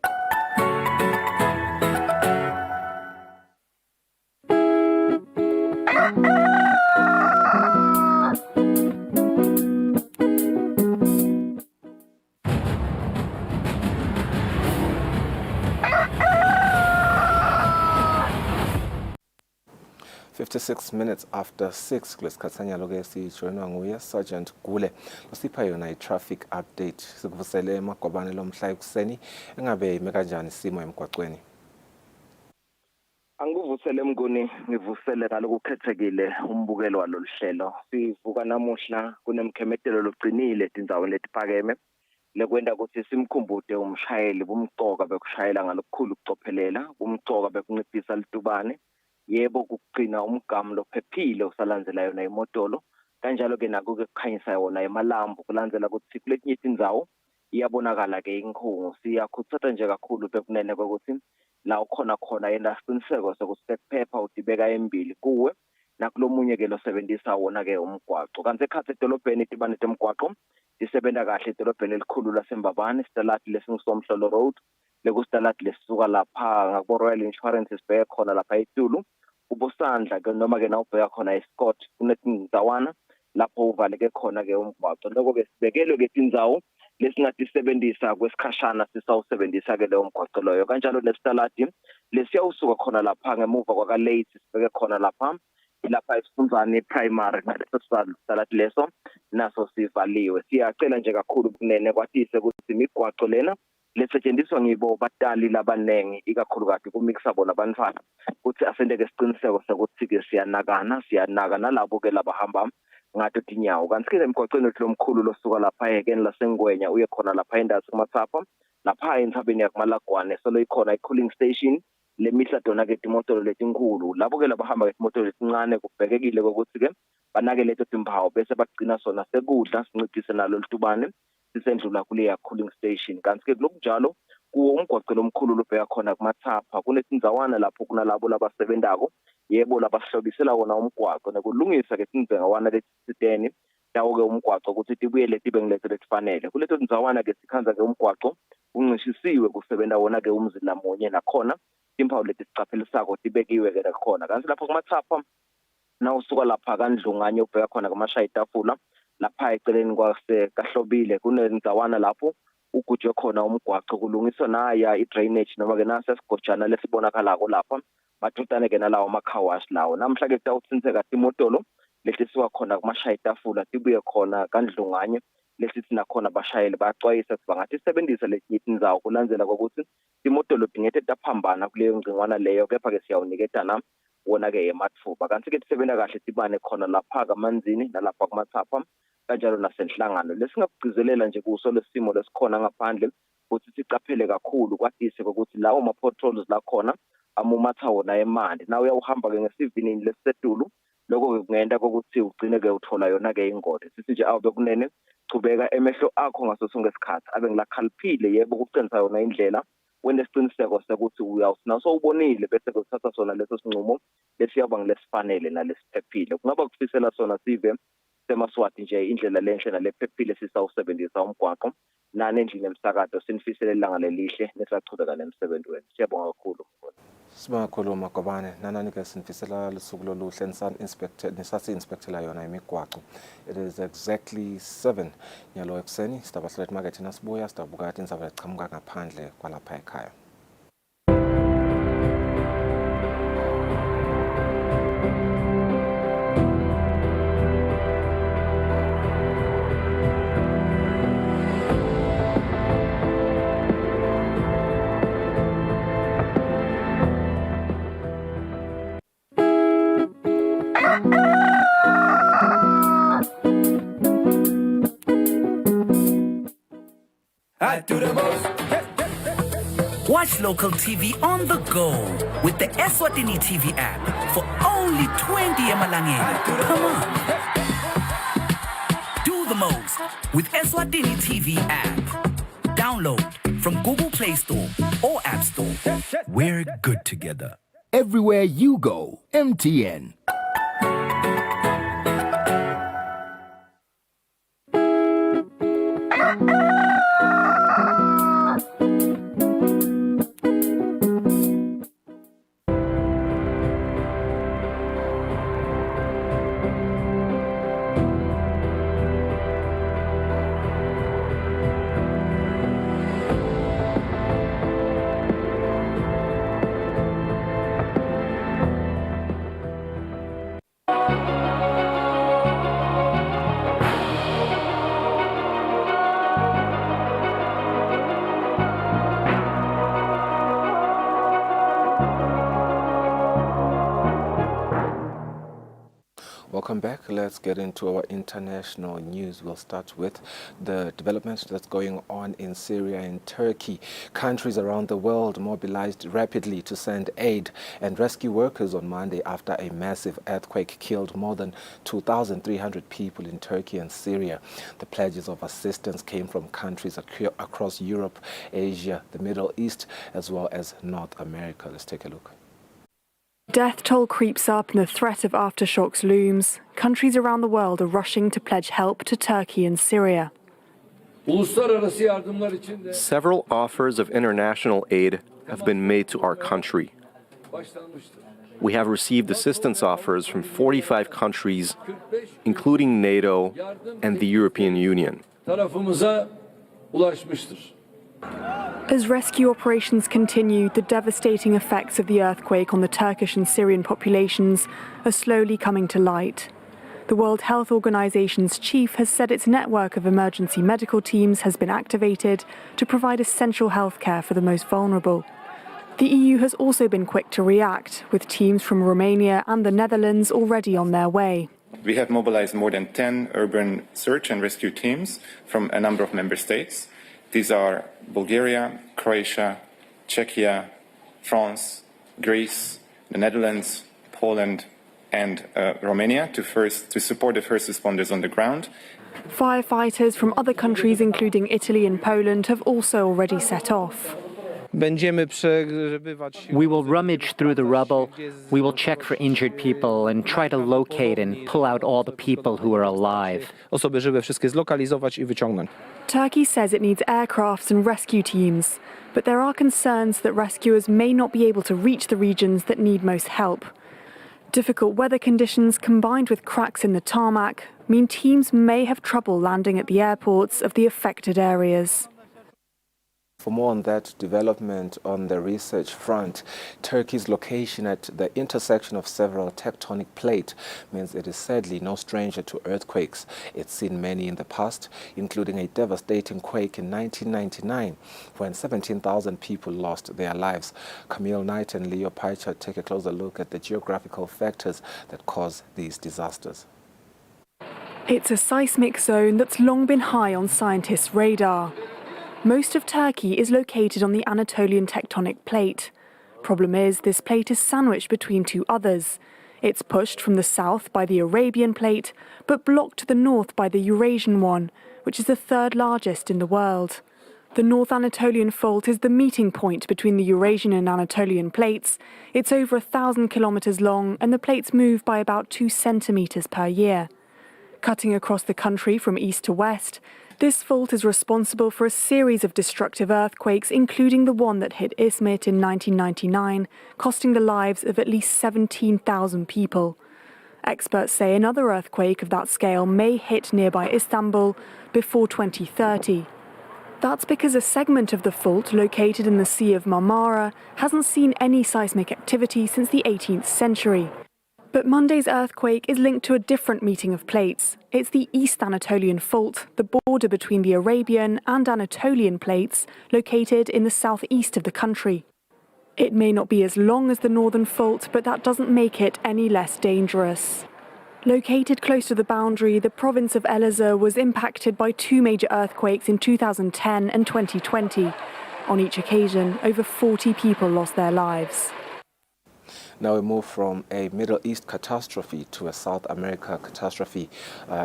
56 minutes after 6 kulesikhathanya loke sijoinwa nguye Sergeant Gule losipha yona i-traffic update. Sikuvusele emagwabane lomhla ekuseni engabe ime kanjani isimo emgwaqweni. Angivusele Mnguni, ngivusele kalokukhethekile umbukelo waloluhlelo. Sivuka namuhla kunemkhemetelo logcinile tindzaweni letiphakeme lekwenda ukuthi simkhumbude umshayeli bumcoka bekushayela ngalokukhulu ukucophelela, bumcoka bekunciphisa litubane. Yebo kugcina umgamu lophephile usalandzela yona imotolo, kanjalo ke nako kukhanyisa yona emalambu kulandzela ukuthi kuletinye tindzawo iyabonakala ke inkhungu. Siyakhuthaza nje kakhulu bekunene ukuthi la ukhona khona yena siqiniseko sokuthi sekuphepha udibeka embili kuwe nakulomunye ke losebenzisa wona ke umgwaqo. Kanti ekhathi edolobheni tibane temgwaqo disebenta kahle edolobheni elikhulu laseMbabane, sitalati lesingisomhlolo road, lekustalati lesisuka lapha ngako Royal Insurance sibheke khona lapha eTulu. Ubusandla ke noma ke nawubheka khona eScott kunetindzawana lapho uvaleke khona ke umgwaqo. Lokho ke sibekelwe ke tindzawo lesingatisebenzisa kwesikhashana sisawusebenzisa ke leyo mgwaqo loyo. Kanjalo lestalati lesiyawusuka khona lapha ngemuva kwakalate sibheke khona lapha esifundzane primary ngaleso stalati leso naso sivaliwe. Siyacela nje kakhulu kunene kwatise ukuthi imigwaqo lena lesetshenziswa ngibo batali labanengi ikakhulukazi kumikisa bona abantwana ukuthi asendeke isiqiniseko sokuthi ke siyanaka nalabo ke labahamba ngato tinyawo. Kanti ke emgwaqweni wethu lomkhulu losuka lapha ekeni laseNgwenya uye khona lapha endazi kumathapha lapha entsabeni yakumalagwane solo ikhona i-cooling station lemihla dona ke timotolo letinkulu labo ke labahamba ngetimotolo letincane kubhekekile ukuthi ke banake leto timpawu bese bagcina sona sekudla sinciphise nalo litubane sisendlula kuleya cooling station. Kanti ke lokunjalo kuwo umgwaqo lomkhulu lobheka khona kumathapha kunetindzawana lapho kunalabo labasebenzako yebo labahlobisela wona umgwaqo nekulungisa ke tindzawana letisiteni dawo ke umgwaqo ukuthi tibuyele tibe ngileto letifanele. Kuleto tindzawana ke sikhanza ke umgwaqo uncishisiwe kusebenta wona ke umzila munye nakhona timpawu letisicaphelisako tibekiwe ke nakhona. Kanti lapho kumathapha nawusuka lapha kaNdlunganye ubheka khona kumashaya itafula lapha eceleni kwase kahlobile kunendzawana lapho ugujwe khona umgwaqo kulungiswa naya i-drainage noma ke nasa sigojana lesibonakalako lapha batutane ke nalawo makhawash lawo. Namhla ke tawutsintseka timotolo lesisuka khona kumashaya itafula tibuye khona kaNdlunganye lesithi nakhona abashayeli baxwayisa ukuthi bangatisebenzisa letinye tindzawo kulandzela kokuthi timotolo dingete taphambana kuleyo ngcingwana leyo, kepha ke siyawuniketana wona ke ematfuba. Kanti ke tisebenta kahle tibane khona lapha kamanzini nalapha kumathapha kanjalo nasenhlangano lesingakugcizelela nje kuso lesimo lesikhona ngaphandle ukuthi sicaphele kakhulu kwatise ukuthi lawo ma-potholes la khona amumatha wona emanti. Na uyawuhamba ke ngesivinini lesisetulu lokho kungenda kokuthi ugcine ke uthola yona ke ingodi sithi nje awube kunene chubeka emehlo akho ngaso sonke isikhathi abe ngilakhaliphile yebo ukuqinisa yona indlela wena isiqiniseko sokuthi uyawusina sowubonile bese kuthatha sona leso sinqumo lesiyaba ngilesifanele nalesiphephile kungaba kufisela sona sive semaswati nje indlela lenhle nalephephile sisawusebenzisa umgwaqo nani endlini emsakazo sinifisele ilanga lelihle nesachubeka nemsebenzi wenu siyabonga kakhulu. Sibonga kakhulu Magobane nanani ke sinifisela lusuku loluhle nisasi-inspectela yona imigwaqo. It is exactly 7 nyalo ekseni sidaba Flat Market nasibuya sidabuka indzaba echamuka ngaphandle kwalapha ekhaya. I do the most. Watch local TV on the go with the Eswatini TV app for only 20 emalangeni. Come on. Do the most with Eswatini TV app. Download from Google Play Store or App Store. We're good together. Everywhere you go, MTN. Welcome back. Let's get into our international news. We'll start with the developments that's going on in Syria and Turkey. Countries around the world mobilized rapidly to send aid and rescue workers on Monday after a massive earthquake killed more than 2,300 people in Turkey and Syria. The pledges of assistance came from countries across Europe, Asia, the Middle East, as well as North America. Let's take a look. Death toll creeps up and the threat of aftershocks looms. Countries around the world are rushing to pledge help to Turkey and Syria. Several offers of international aid have been made to our country. We have received assistance offers from 45 countries, including NATO and the European Union. As rescue operations continue, the devastating effects of the earthquake on the Turkish and Syrian populations are slowly coming to light. The World Health Organization's chief has said its network of emergency medical teams has been activated to provide essential health care for the most vulnerable. The EU has also been quick to react, with teams from Romania and the Netherlands already on their way. We have mobilized more than 10 urban search and rescue teams from a number of member states. These are Bulgaria, Croatia, Czechia, France, Greece, the Netherlands, Poland, and Romania to support the first responders on the ground. Firefighters from other countries, including Italy and Poland, have also already set off. We will rummage through the rubble, we will check for injured people and try to locate and pull out all the people who are alive. Turkey says it needs aircrafts and rescue teams, but there are concerns that rescuers may not be able to reach the regions that need most help. Difficult weather conditions combined with cracks in the tarmac mean teams may have trouble landing at the airports of the affected areas. For more on that development on the research front, Turkey's location at the intersection of several tectonic plates means it is sadly no stranger to earthquakes. It's seen many in the past, including a devastating quake in 1999, when 17,000 people lost their lives. Camille Knight and Leo Paicha take a closer look at the geographical factors that cause these disasters. It's a seismic zone that's long been high on scientists' radar. Most of Turkey is located on the Anatolian tectonic plate. Problem is, this plate is sandwiched between two others. It's pushed from the south by the Arabian Plate, but blocked to the north by the Eurasian one, which is the third largest in the world. The North Anatolian Fault is the meeting point between the Eurasian and Anatolian plates. It's over 1,000 kilometers long, and the plates move by about 2 centimeters per year. Cutting across the country from east to west, this fault is responsible for a series of destructive earthquakes, including the one that hit Izmit in 1999, costing the lives of at least 17,000 people. Experts say another earthquake of that scale may hit nearby Istanbul before 2030. That's because a segment of the fault located in the Sea of Marmara hasn't seen any seismic activity since the 18th century. But Monday's earthquake is linked to a different meeting of plates. It's the East Anatolian Fault, the border between the Arabian and Anatolian plates, located in the southeast of the country. It may not be as long as the Northern Fault, but that doesn't make it any less dangerous. Located close to the boundary, the province of Elazığ was impacted by 2 major earthquakes in 2010 and 2020. On each occasion, over 40 people lost their lives. Now we move from a Middle East catastrophe to a South America catastrophe.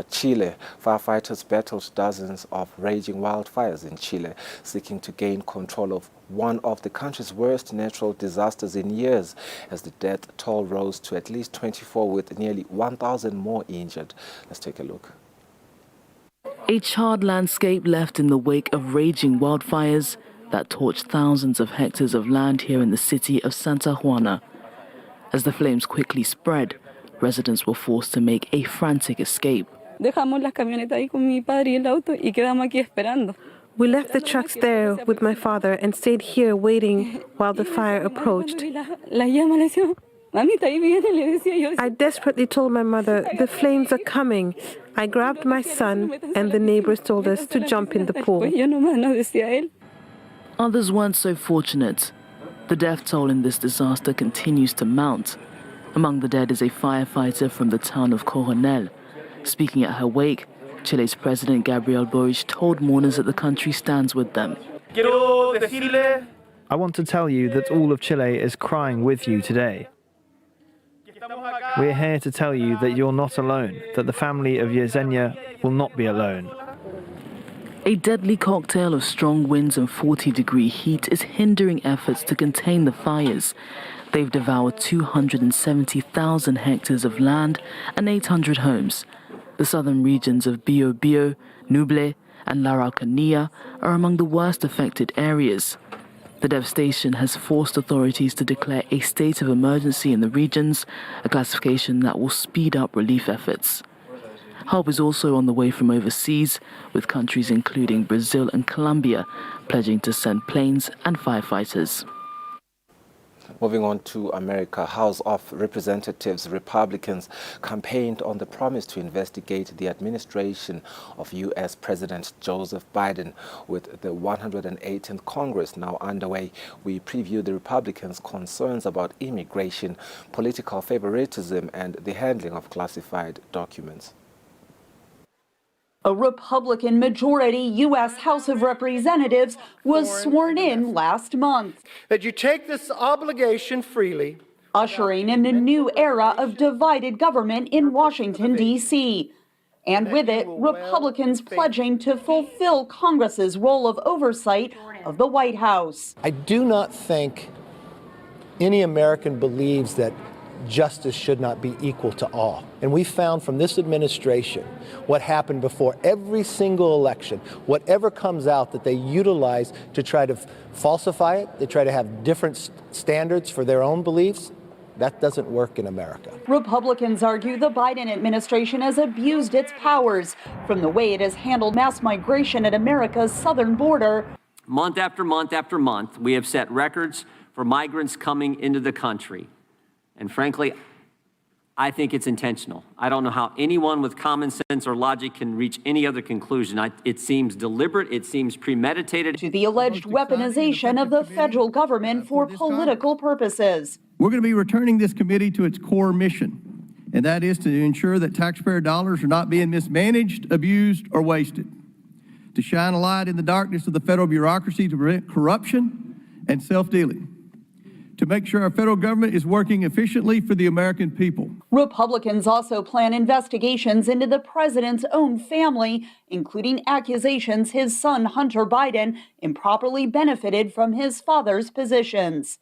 Chile. Firefighters battled dozens of raging wildfires in Chile, seeking to gain control of one of the country's worst natural disasters in years, as the death toll rose to at least 24, with nearly 1,000 more injured. Let's take a look. A charred landscape left in the wake of raging wildfires that torched thousands of hectares of land here in the city of Santa Juana. As the flames quickly spread, residents were forced to make a frantic escape. We left the trucks there with my father and stayed here waiting while the fire approached. I desperately told my mother, "The flames are coming." I grabbed my son and the neighbors told us to jump in the pool. Others weren't so fortunate. The death toll in this disaster continues to mount. Among the dead is a firefighter from the town of Coronel. Speaking at her wake, Chile's President Gabriel Boric told mourners that the country stands with them. I want to tell you that all of Chile is crying with you today. We're here to tell you that you're not alone, that the family of Yesenia will not be alone. A deadly cocktail of strong winds and 40-degree heat is hindering efforts to contain the fires. They've devoured 270,000 hectares of land and 800 homes. The southern regions of Biobío, Ñuble, and La Araucanía are among the worst affected areas. The devastation has forced authorities to declare a state of emergency in the regions, a classification that will speed up relief efforts. Help is also on the way from overseas, with countries including Brazil and Colombia pledging to send planes and firefighters. Moving on to America, House of Representatives Republicans campaigned on the promise to investigate the administration of U.S. President Joseph Biden. With the 118th Congress now underway, we preview the Republicans' concerns about immigration, political favoritism, and the handling of classified documents. A Republican majority U.S. House of Representatives was sworn in last month. That you take this obligation freely, ushering in a new era of divided government in Washington, D.C. And with it, Republicans pledging to fulfill Congress's role of oversight of the White House. I do not think any American believes that justice should not be equal to all. And we found from this administration what happened before every single election, whatever comes out that they utilize to try to falsify it, they try to have different standards for their own beliefs. That doesn't work in America. Republicans argue the Biden administration has abused its powers, from the way it has handled mass migration at America's southern border. Month after month after month, we have set records for migrants coming into the country. And frankly, I think it's intentional. I don't know how anyone with common sense or logic can reach any other conclusion. It seems deliberate, it seems premeditated. To the alleged weaponization of the federal government for political purposes. We're going to be returning this committee to its core mission, and that is to ensure that taxpayer dollars are not being mismanaged, abused, or wasted. To shine a light in the darkness of the federal bureaucracy to prevent corruption and self-dealing. To make sure our federal government is working efficiently for the American people. Republicans also plan investigations into the president's own family, including accusations his son Hunter Biden improperly benefited from his father's positions.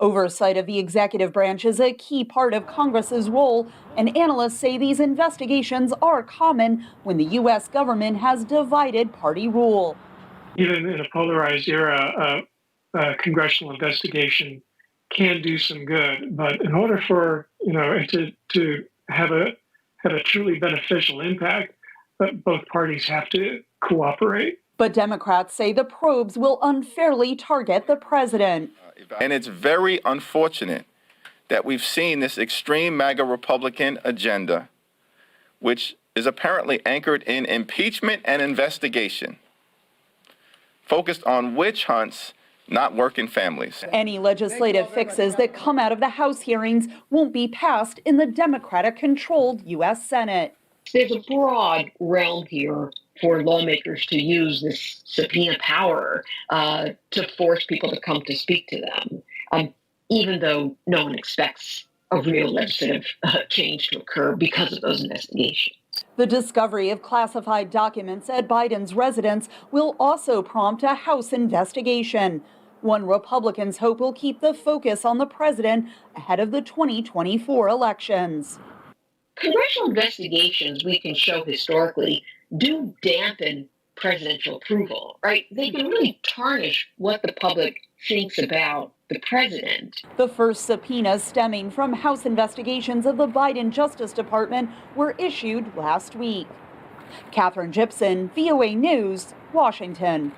Oversight of the executive branch is a key part of Congress's role, and analysts say these investigations are common when the U.S. government has divided party rule. Even in a polarized era, a congressional investigation can do some good, but in order for it to have a truly beneficial impact, both parties have to cooperate. But Democrats say the probes will unfairly target the president. And it's very unfortunate that we've seen this extreme MAGA Republican agenda, which is apparently anchored in impeachment and investigation, focused on witch hunts, not working families. Any legislative fixes that come out of the House hearings won't be passed in the Democratic-controlled U.S. Senate. There's a broad realm here for lawmakers to use this subpoena power to force people to come to speak to them, even though no one expects a real legislative change to occur because of those investigations. The discovery of classified documents at Biden's residence will also prompt a House investigation. One Republicans hope will keep the focus on the president ahead of the 2024 elections. Congressional investigations, we can show historically, do dampen presidential approval, right? They can really tarnish what the public thinks about the president. The first subpoenas stemming from House investigations of the Biden Justice Department were issued last week. Catherine Gibson, VOA News, Washington.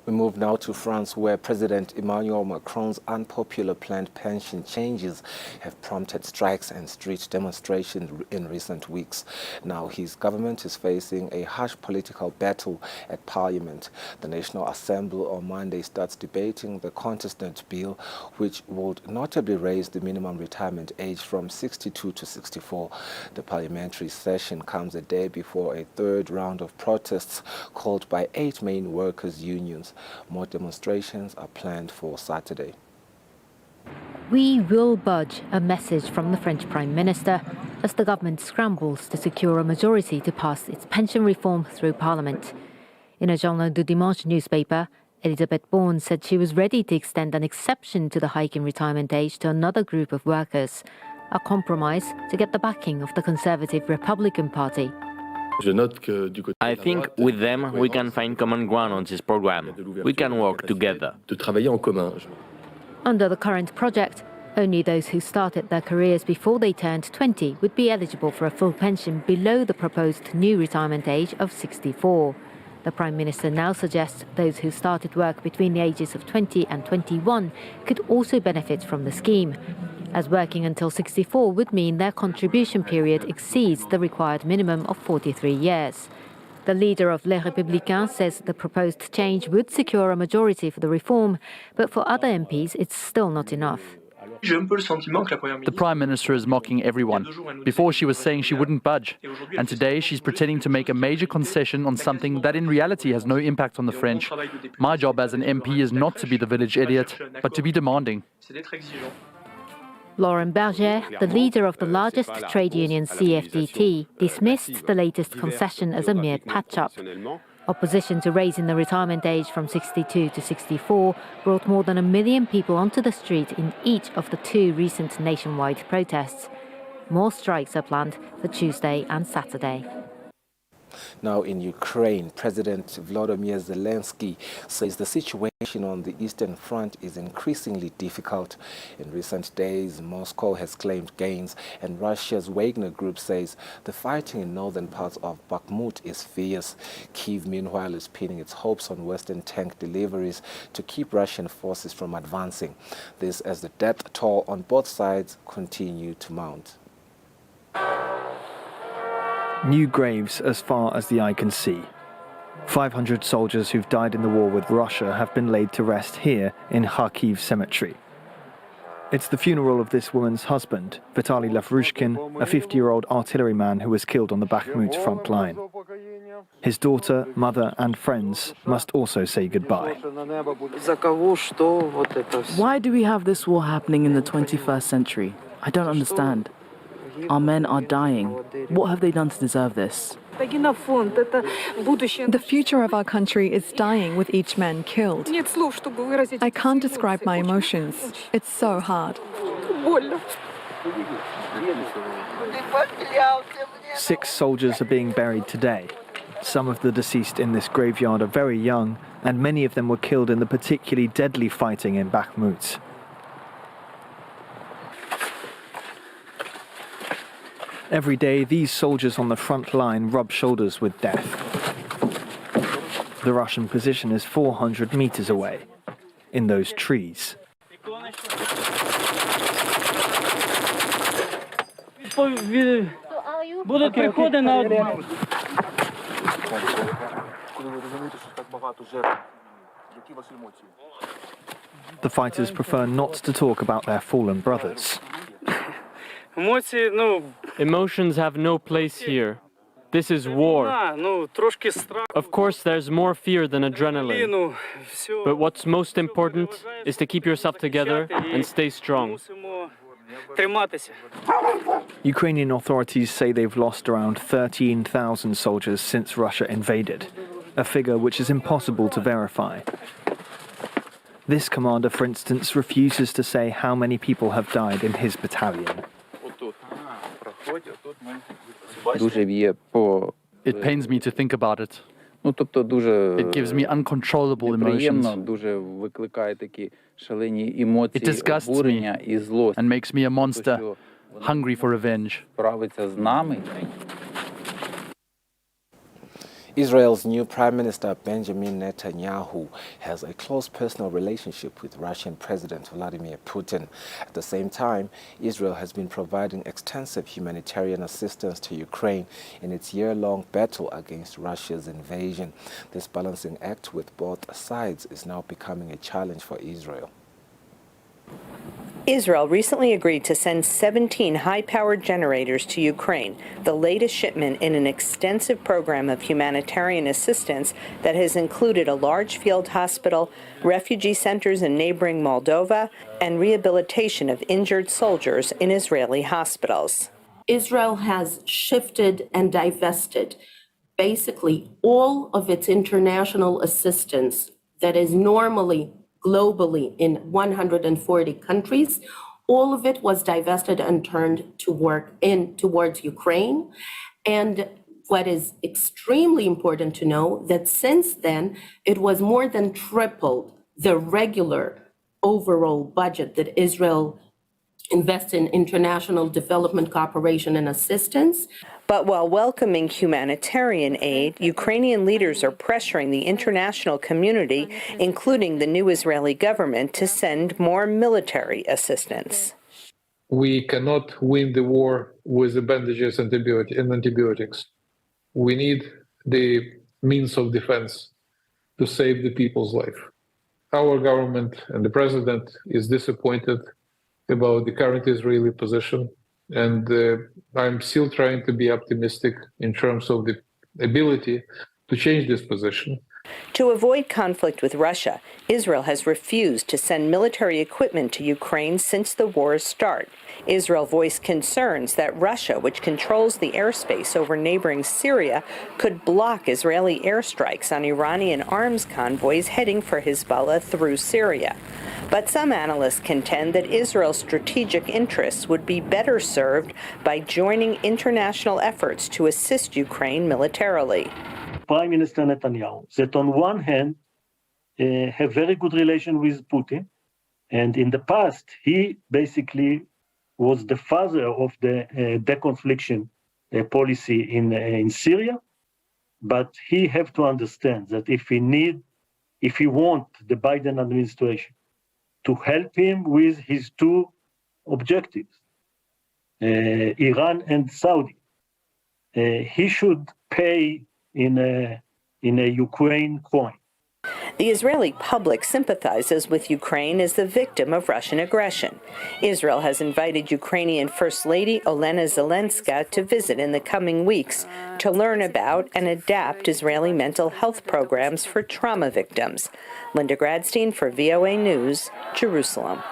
We move now to France, where President Emmanuel Macron's unpopular planned pension changes have prompted strikes and street demonstrations in recent weeks. Now his government is facing a harsh political battle at Parliament. The National Assembly on Monday starts debating the contested bill, which would notably raise the minimum retirement age from 62 to 64. The parliamentary session comes a day before a third round of protests called by 8 main workers' unions. More demonstrations are planned for Saturday. We will budge, a message from the French Prime Minister as the government scrambles to secure a majority to pass its pension reform through Parliament. In a Journal du Dimanche newspaper, Elisabeth Borne said she was ready to extend an exception to the hike in retirement age to another group of workers, a compromise to get the backing of the Conservative Republican Party. I think with them we can find common ground on this program. We can work together. Under the current project, only those who started their careers before they turned 20 would be eligible for a full pension below the proposed new retirement age of 64. The Prime Minister now suggests those who started work between the ages of 20 and 21 could also benefit from the scheme, as working until 64 would mean their contribution period exceeds the required minimum of 43 years. The leader of Les Républicains says the proposed change would secure a majority for the reform, but for other MPs it's still not enough. The Prime Minister is mocking everyone. Before she was saying she wouldn't budge, and today she's pretending to make a major concession on something that in reality has no impact on the French. My job as an MP is not to be the village idiot, but to be demanding. Laurent Berger, the leader of the largest trade union CFDT, dismissed the latest concession as a mere patch-up. Opposition to raising the retirement age from 62 to 64 brought more than 1 million people onto the street in each of the 2 recent nationwide protests. More strikes are planned for Tuesday and Saturday. Now in Ukraine, President Volodymyr Zelensky says the situation on the Eastern Front is increasingly difficult. In recent days, Moscow has claimed gains, and Russia's Wagner group says the fighting in northern parts of Bakhmut is fierce. Kyiv, meanwhile, is pinning its hopes on Western tank deliveries to keep Russian forces from advancing. This as the death toll on both sides continue to mount. New graves as far as the eye can see. 500 soldiers who've died in the war with Russia have been laid to rest here in Kharkiv Cemetery. It's the funeral of this woman's husband, Vitaly Lavrushkin, a 50-year-old artilleryman who was killed on the Bakhmut front line. His daughter, mother and friends must also say goodbye. Why do we have this war happening in the 21st century? I don't understand. Our men are dying. What have they done to deserve this? The future of our country is dying with each man killed. I can't describe my emotions. It's so hard. 6 soldiers are being buried today. Some of the deceased in this graveyard are very young, and many of them were killed in the particularly deadly fighting in Bakhmut. Every day, these soldiers on the front line rub shoulders with death. The Russian position is 400 meters away, in those trees. The fighters prefer not to talk about their fallen brothers. Emotions have no place here. This is war. Of course, there's more fear than adrenaline. But what's most important is to keep yourself together and stay strong. Ukrainian authorities say they've lost around 13,000 soldiers since Russia invaded, a figure which is impossible to verify. This commander, for instance, refuses to say how many people have died in his battalion. It pains me to think about it. It gives me uncontrollable emotions. It disgusts me and makes me a monster, hungry for revenge. Israel's new Prime Minister Benjamin Netanyahu has a close personal relationship with Russian President Vladimir Putin. At the same time, Israel has been providing extensive humanitarian assistance to Ukraine in its year-long battle against Russia's invasion. This balancing act with both sides is now becoming a challenge for Israel. Israel recently agreed to send 17 high-powered generators to Ukraine, the latest shipment in an extensive program of humanitarian assistance that has included a large field hospital, refugee centers in neighboring Moldova, and rehabilitation of injured soldiers in Israeli hospitals. Israel has shifted and divested basically all of its international assistance that is normally globally in 140 countries. All of it was divested and turned to work towards Ukraine. And what is extremely important to know that since then, it was more than tripled the regular overall budget that Israel invests in international development cooperation and assistance. But while welcoming humanitarian aid, Ukrainian leaders are pressuring the international community, including the new Israeli government, to send more military assistance. We cannot win the war with the bandages and antibiotics. We need the means of defense to save the people's life. Our government and the president is disappointed about the current Israeli position. And I'm still trying to be optimistic in terms of the ability to change this position. To avoid conflict with Russia, Israel has refused to send military equipment to Ukraine since the war's start. Israel voiced concerns that Russia, which controls the airspace over neighboring Syria, could block Israeli airstrikes on Iranian arms convoys heading for Hezbollah through Syria. But some analysts contend that Israel's strategic interests would be better served by joining international efforts to assist Ukraine militarily. Prime Minister Netanyahu, that on one hand have very good relation with Putin, and in the past he basically was the father of the deconfliction policy in Syria, but he have to understand that if he want the Biden administration to help him with his two objectives, Iran and Saudi, he should pay in a Ukraine coin. The Israeli public sympathizes with Ukraine as the victim of Russian aggression. Israel has invited Ukrainian First Lady Olena Zelenska to visit in the coming weeks to learn about and adapt Israeli mental health programs for trauma victims. Linda Gradstein for VOA News, Jerusalem.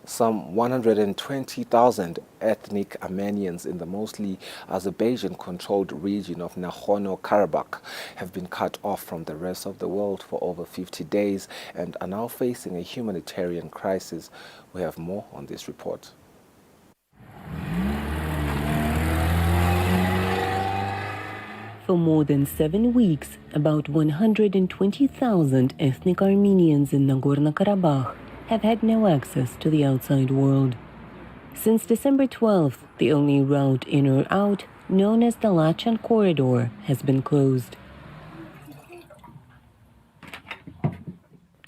Some 120,000 ethnic Armenians in the mostly Azerbaijan-controlled region of Nagorno-Karabakh have been cut off from the rest of the world for over 50 days and are now facing a humanitarian crisis. We have more on this report. For more than 7 weeks, about 120,000 ethnic Armenians in Nagorno-Karabakh have had no access to the outside world. Since December 12th, the only route in or out, known as the Lachan Corridor, has been closed.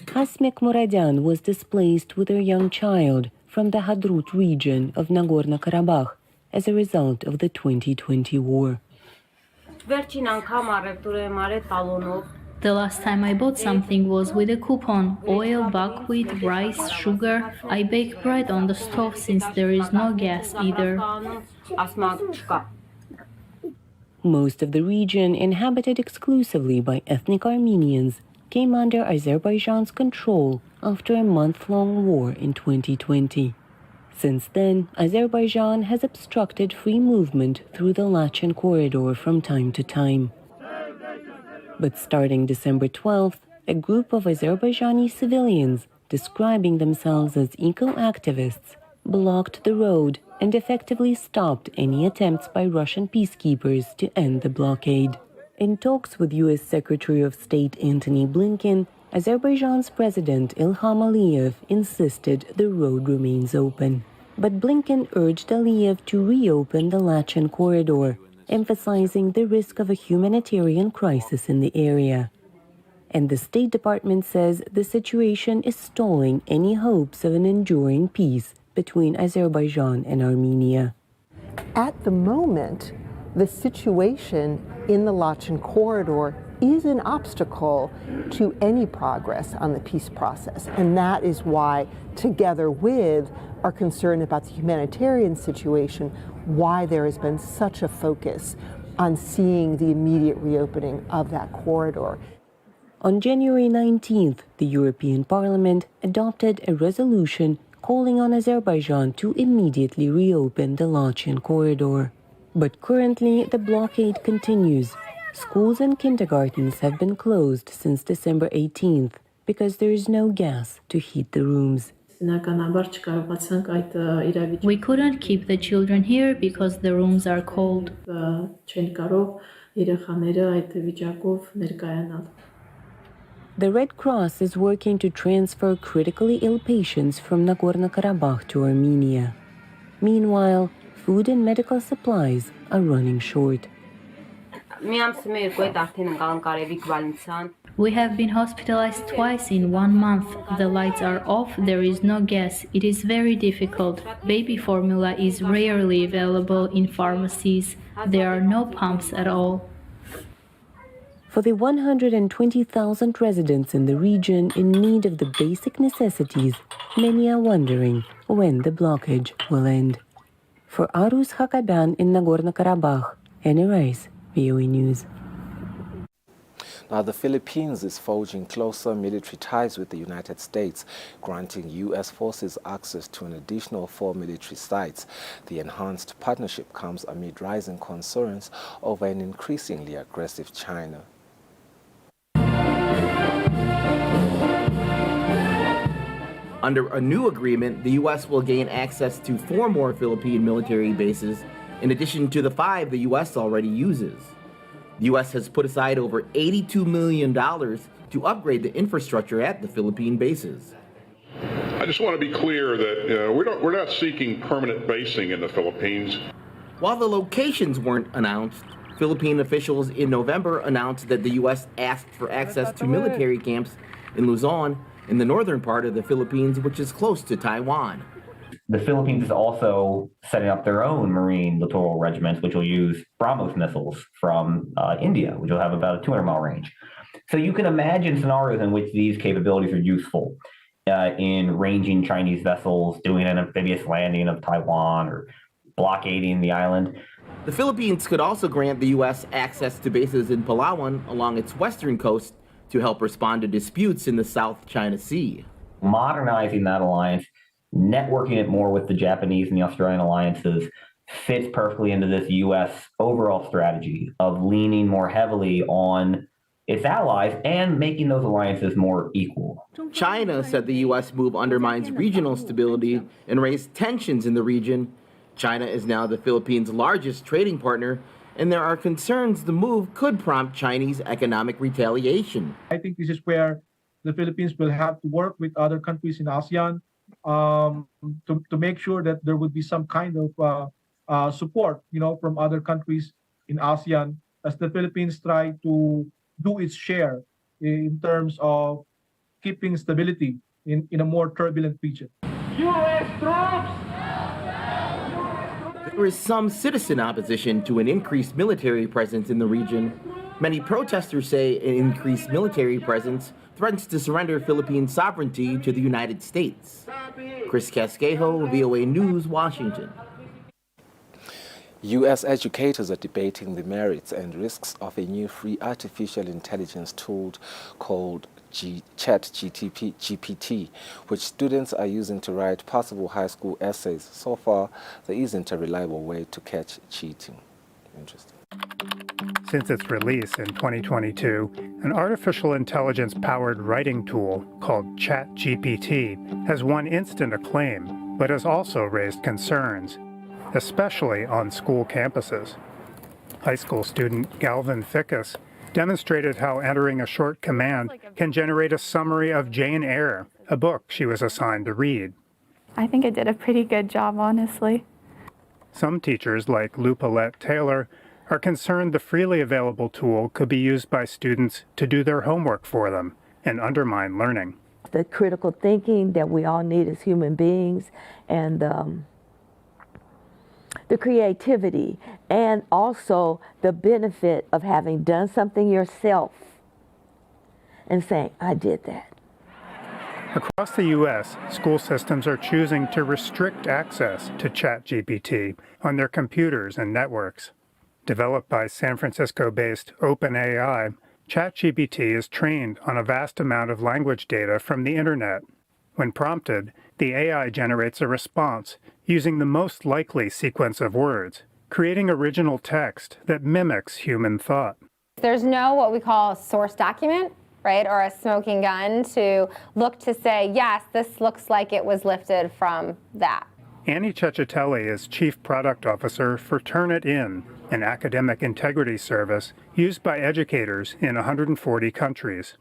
Hasmek Muradyan was displaced with her young child from the Hadrut region of Nagorno-Karabakh as a result of the 2020 war. The last time I bought something was with a coupon: oil, buckwheat, rice, sugar. I bake bread on the stove since there is no gas either. Most of the region, inhabited exclusively by ethnic Armenians, came under Azerbaijan's control after a month-long war in 2020. Since then, Azerbaijan has obstructed free movement through the Lachan Corridor from time to time. But starting December 12th, a group of Azerbaijani civilians, describing themselves as eco-activists, blocked the road and effectively stopped any attempts by Russian peacekeepers to end the blockade. In talks with U.S. Secretary of State Antony Blinken, Azerbaijan's President Ilham Aliyev insisted the road remains open. But Blinken urged Aliyev to reopen the Lachan Corridor, emphasizing the risk of a humanitarian crisis in the area. And the State Department says the situation is stalling any hopes of an enduring peace between Azerbaijan and Armenia. At the moment, the situation in the Lachan Corridor is an obstacle to any progress on the peace process. And that is why, together with our concern about the humanitarian situation, why there has been such a focus on seeing the immediate reopening of that corridor. On January 19th, the European Parliament adopted a resolution calling on Azerbaijan to immediately reopen the Lachan Corridor. But currently, the blockade continues. Schools and kindergartens have been closed since December 18th because there is no gas to heat the rooms. We couldn't keep the children here because the rooms are cold. The Red Cross is working to transfer critically ill patients from Nagorno-Karabakh to Armenia. Meanwhile, food and medical supplies are running short. We have been hospitalized twice in 1 month. The lights are off, there is no gas. It is very difficult. Baby formula is rarely available in pharmacies. There are no pumps at all. For the 120,000 residents in the region in need of the basic necessities, many are wondering when the blockage will end. For Arus Hakaban in Nagorno-Karabakh, NRI's VOA News. Now, the Philippines is forging closer military ties with the United States, granting U.S. forces access to an additional 4 military sites. The enhanced partnership comes amid rising concerns over an increasingly aggressive China. Under a new agreement, the U.S. will gain access to 4 more Philippine military bases, in addition to the 5 the U.S. already uses. The U.S. has put aside over $82 million to upgrade the infrastructure at the Philippine bases. I just want to be clear that we're not seeking permanent basing in the Philippines. While the locations weren't announced, Philippine officials in November announced that the U.S. asked for access to military camps in Luzon, in the northern part of the Philippines, which is close to Taiwan. The Philippines is also setting up their own Marine littoral regiments, which will use BrahMos missiles from India, which will have about a 200-mile range. So you can imagine scenarios in which these capabilities are useful in ranging Chinese vessels, doing an amphibious landing of Taiwan, or blockading the island. The Philippines could also grant the U.S. access to bases in Palawan along its western coast to help respond to disputes in the South China Sea. Modernizing that alliance networking it more with the Japanese and the Australian alliances fits perfectly into this U.S. overall strategy of leaning more heavily on its allies and making those alliances more equal. China said the U.S. move undermines regional stability and raised tensions in the region. China is now the Philippines' largest trading partner, and there are concerns the move could prompt Chinese economic retaliation. I think this is where the Philippines will have to work with other countries in ASEAN to make sure that there would be some kind of support, from other countries in ASEAN as the Philippines try to do its share in terms of keeping stability in a more turbulent region. U.S. troops! There is some citizen opposition to an increased military presence in the region. Many protesters say an increased military presence threatens to surrender Philippine sovereignty to the United States. Chris Casquejo, VOA News, Washington. U.S. educators are debating the merits and risks of a new free artificial intelligence tool called ChatGPT, which students are using to write possible high school essays. So far, there isn't a reliable way to catch cheating. Interesting. Since its release in 2022, an artificial intelligence-powered writing tool called ChatGPT has won instant acclaim, but has also raised concerns, especially on school campuses. High school student Galvin Fickus demonstrated how entering a short command can generate a summary of Jane Eyre, a book she was assigned to read. I think it did a pretty good job, honestly. Some teachers, like Lou Paulette Taylor, are concerned the freely available tool could be used by students to do their homework for them and undermine learning. The critical thinking that we all need as human beings, and the creativity, and also the benefit of having done something yourself and saying, I did that. Across the U.S., school systems are choosing to restrict access to ChatGPT on their computers and networks. Developed by San Francisco-based OpenAI, ChatGPT is trained on a vast amount of language data from the internet. When prompted, the AI generates a response using the most likely sequence of words, creating original text that mimics human thought. There's no what we call a source document, right, or a smoking gun to look to say, yes, this looks like it was lifted from that. Annie Cecchitelli is Chief Product Officer for Turnitin, an academic integrity service used by educators in 140 countries.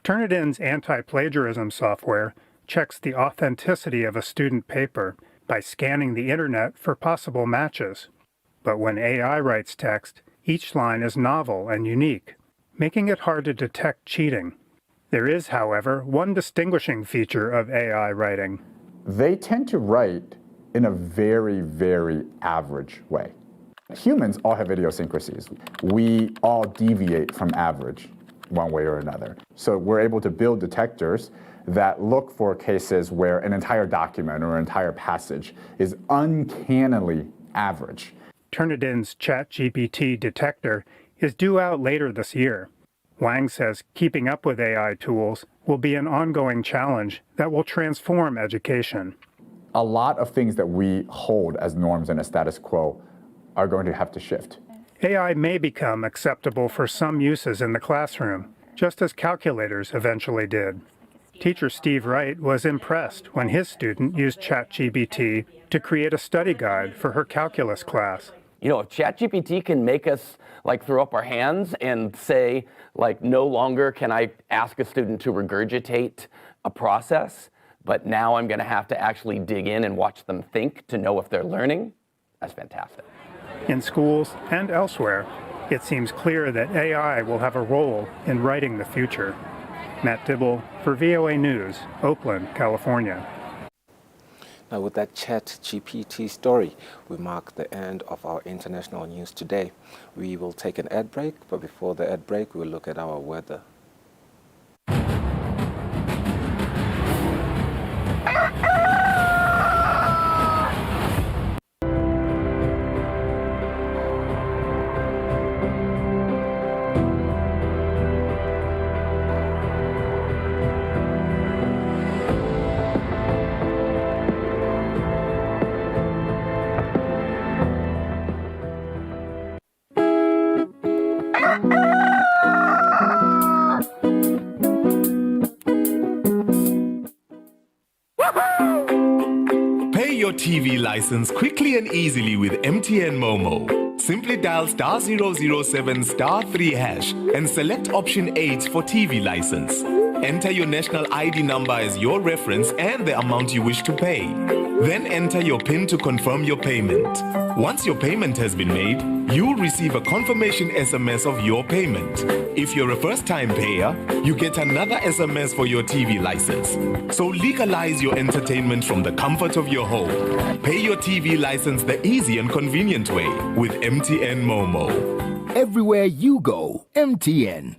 Turnitin's anti-plagiarism software checks the authenticity of a student paper by scanning the internet for possible matches. But when AI writes text, each line is novel and unique, making it hard to detect cheating. There is, however, one distinguishing feature of AI writing. They tend to write in a very, very average way. Humans all have idiosyncrasies. We all deviate from average one way or another. So we're able to build detectors that look for cases where an entire document or an entire passage is uncannily average. Turnitin's ChatGPT detector is due out later this year. Wang says keeping up with AI tools will be an ongoing challenge that will transform education. A lot of things that we hold as norms and a status quo are going to have to shift. AI may become acceptable for some uses in the classroom, just as calculators eventually did. Teacher Steve Wright was impressed when his student used ChatGPT to create a study guide for her calculus class. You know, if ChatGPT can make us throw up our hands and say no longer can I ask a student to regurgitate a process, but now I'm going to have to actually dig in and watch them think to know if they're learning, that's fantastic. In schools and elsewhere, it seems clear that AI will have a role in writing the future. Matt Dibble for VOA News, Oakland, California. Now with that ChatGPT story, we mark the end of our international news today. We will take an ad break, but before the ad break, we'll look at our weather. your TV license quickly and easily with MTN Momo. Simply dial *007 *3 hash and select option 8 for TV license. Enter your national ID number as your reference and the amount you wish to pay. Then enter your PIN to confirm your payment. Once your payment has been made, you'll receive a confirmation SMS of your payment. If you're a first-time payer, you get another SMS for your TV license. So legalize your entertainment from the comfort of your home. Pay your TV license the easy and convenient way with MTN Momo. Everywhere you go, MTN.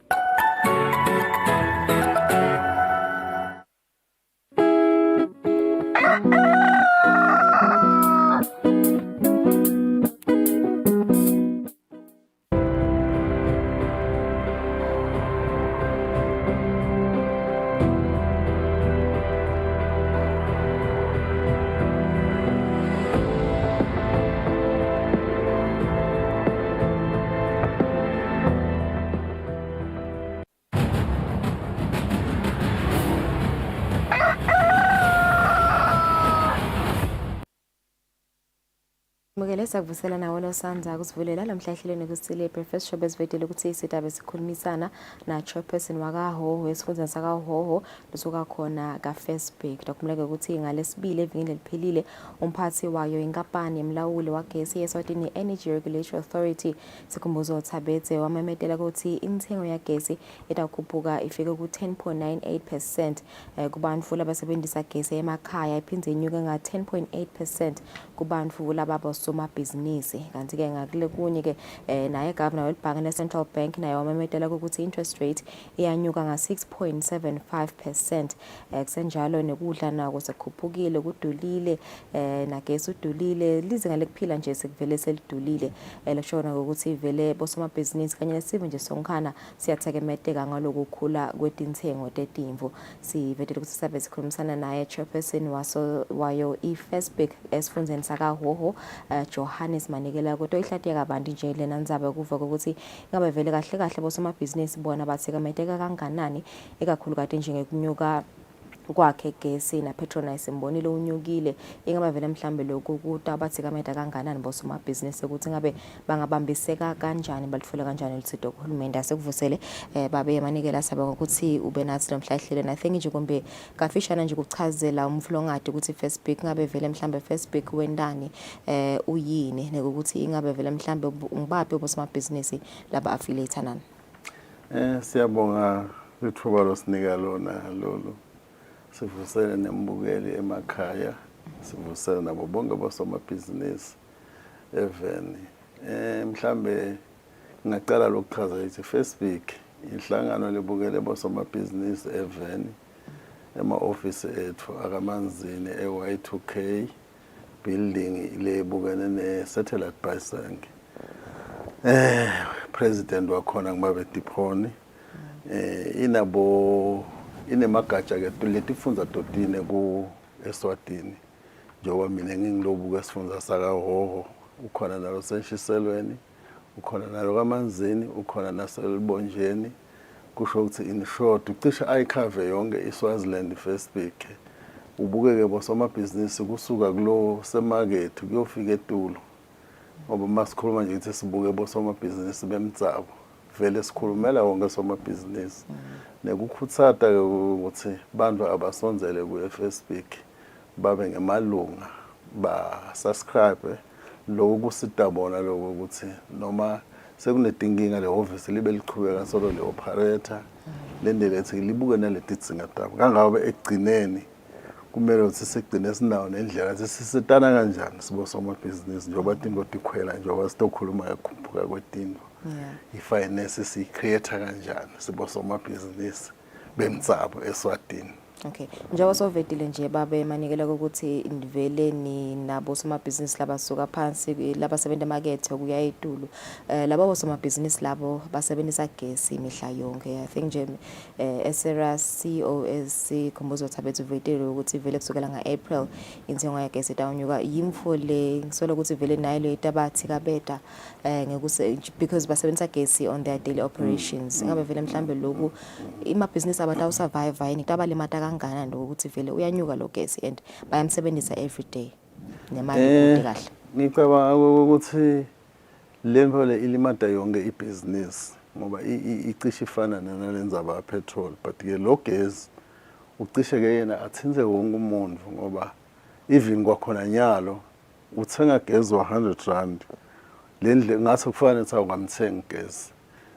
Mukele sakuvusela nawo nosanza kusivulela lamhlahlelweni kusile Professor Shobes vedele ukuthi isidaba esikhulumisana na chairperson wakaHoho esifundazweni sakaHoho lusuka khona kaFirstBank dokumleke ukuthi ngalesibili evingile liphilile umphathi wayo inkampani yemlawuli wagesi Eswatini Energy Regulatory Authority sikhumbuzo Thabetse wamemedela ukuthi inthengo yagesi itakhuphuka ifike ku 10.98% kubantu labasebenzisa gesi emakhaya iphindze inyuke nga 10.8% kubantu lababo somabhizinisi kanti ke ngakule kunye ke naye governor welibhange leCentral Bank naye wamemedela ukuthi interest rate iyanyuka nga 6.75% kusenjalo nekudla nako sekhuphukile kudulile nagesi udulile lizinga lekuphila nje sekuvele selidulile leshona ukuthi vele bosomabhizinisi kanye nesimo nje sonkhana siyathekemedeka ngalokukhula kwetinthengo tetimvu sivetele ukuthi sabe sikhulumisana naye chairperson wayo iFirstBank esifundeni sakaHoho Johannes Manikela kodwa ihlathi kabanti nje lena ndzaba kuva ukuthi ngabe vele kahle kahle bosomabhizinisi bona bathekameteka kanganani ekakhulu kade njengekunyuka kwakhe gesi na Petronize imbonile unyukile ingaba vele mhlambe lokhu kutabathikameta kanganani bosomabhizinisi ukuthi ngabe bangabambiseka kanjani balifule kanjani luthido kuhulumende asekuvusele babe Manikela sabe ukuthi ube nathi nomhlahlelo I think nje kumbe kafishana nje kuchazela umflongadi ukuthi FirstBank ngabe vele mhlambe FirstBank wendani uyini nekuthi ingabe vele mhlambe ngibaphi bosomabhizinisi laba affiliate nani siyabonga ithuba losinika lona lolu sivusele nembukeli emakhaya sivusele nabo bonke bosomabhizinisi eveni mhlambe ngaqala lokuchaza ukuthi FirstBank inhlangano lebukele bosomabhizinisi eveni ema-office ethu akamanzini e-Y2K building lebukene ne-satellite bank president wakhona ngubabe Diphoni inabo inemagatsha ke letifundza dotine ku Eswatini njengoba mina ngingilobuka esifundza sakaHoho ukhona nalo senshiselweni ukhona nalo kamanzini ukhona naselibonjeni kusho ukuthi in short ucishe ayikhave yonke iSwaziland FirstBank ubukeke bosomabhizinisi kusuka kulo semarket kuyofika eTulo ngoba masikhuluma nje ukuthi sibuke bosomabhizinisi bemtsabo vele sikhulumela wonke somabhizinisi nekukhutsata ukuthi bantu abasonzele ku FirstBank babe ngemalunga ba subscribe lokho kusitabona lokho ukuthi noma sekunedinkinga le office libe liqhubeka solo le operator lendele ethi libuke naletidzinga tabo kangabe ekugcineni kumele ukuthi sigcine sinawo nendlela ukuthi sisitana kanjani sibosomabhizinisi njengoba tingo tikhwela njengoba sitokhuluma ukukhuphuka kwetinto ifinance sicreate kanjani sibosomabhizinisi bemtsabo eSwatini. Okay njengoba sovedile nje babe Manikela ukuthi indiveleni nabo somabhizinisi labasuka phansi labasebenza emakethe kuya eTulu labo bosomabhizinisi labo basebenzisa gesi imihla yonke I think nje SRA COS Khumbuzo Thabetse uvetele ukuthi vele kusukela ngaApril inthengo yagesi itanyuka yimfole ngisola ukuthi vele nayo le tabathi kabeta ngekuse because basebenzisa gesi on their daily operations ngabe vele mhlambe lokhu imabhizinisi abatha usurvive yini tabalimata kangana nje ukuthi vele uyanyuka lo gesi and bayamsebenzisa every day. nemali ikude kahle. Ngicabanga ukuthi le nto le ilimata yonke ibhizinisi ngoba icishe ifana nalenzaba petrol, but ke lo gesi ucishe ke yena athinze wonke umuntu ngoba even kwakhona nyalo uthenga gesi wa 100 rand lendle ngathi kufanele ukuthi awukamthengi gesi.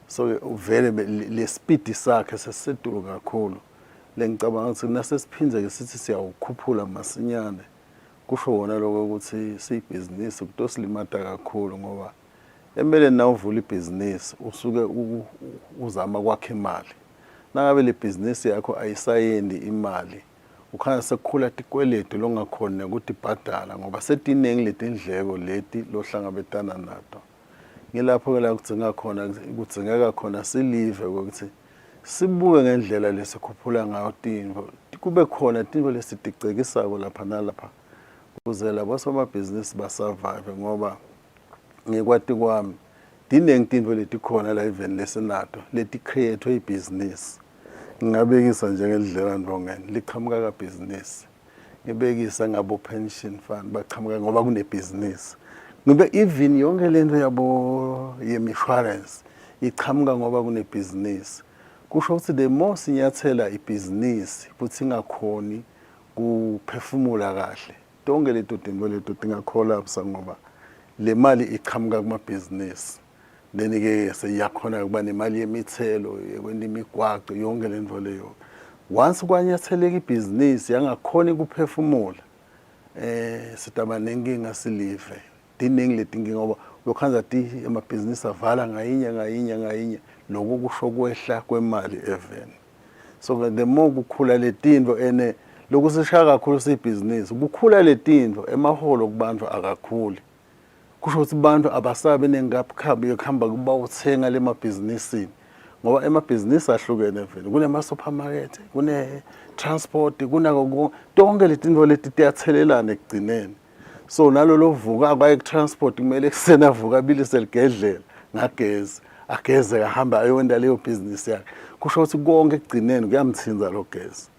So uvele le speed sakhe sesisedulu kakhulu. Lengicabanga ukuthi nasesiphindze ke sithi siyawukhuphula masinyane. Kusho wona lokho ukuthi siyibhizinisi kutosilimata kakhulu ngoba emele na uvula ibhizinisi usuke uzama kwakhe imali. Nangabe le bhizinisi yakho ayisayendi imali ukhanya sekukhula tikweletu longakhona ukuthi ibhadala ngoba setiningi letindleko leti lohlangabetana nato. Ngilapho ke la kudzinga khona kudzingeka khona silive ukuthi sibuke ngendlela lesikhuphula ngayo tindvo kube khona tindvo lesiticekisako lapha nalapha ukuze labo somabhizinisi basurvive ngoba ngikwati kwami dinengi tindvo letikhona la even lesinato leti create ibhizinisi. Ngingabekisa njengendlela ndongeni liqhamuka ka business ngibekisa ngabo pension fund baqhamuka ngoba kunebhizinisi. Ngoba even yonke lento yabo ye-insurance iqhamuka ngoba kunebhizinisi. Kusho ukuthi the more sinyathela ibhizinisi futhi singakhoni kuphefumula kahle tonke leto tindvo leto tingacollapse ngoba le mali iqhamuka kumabhizinisi. Then ke seyakhona ukuba nemali yemithelo yekwenda imigwaqo yonke le nto leyo. Once kwanyatheleka ibhizinisi yangakhona ukuphefumula sidaba nenkinga silive. Diningi letinkinga ngoba lokhanza ti emabhizinisi avala ngayinye lokho kusho kwehla kwemali even. So the more kukhula letindvo ene lokusishaya kakhulu sibhizinisi kukhula letindvo emaholo kubantu akakhuli. Kusho ukuthi abantu abasabe nengaphabi yokuhamba kuba uthenga le mabhizinisini ngoba emabhizinisi ahlukene vele kunema supermarket kune transport kunako tonke letindvo leti tiyathelelana ekugcineni. So nalolo vuka kwaye transport kumele kusena vuka bilise ligedlela ngagezi ageze ahamba ayonda leyo business yakhe. Kusho ukuthi konke ekugcineni kuyamthinza lo gezi.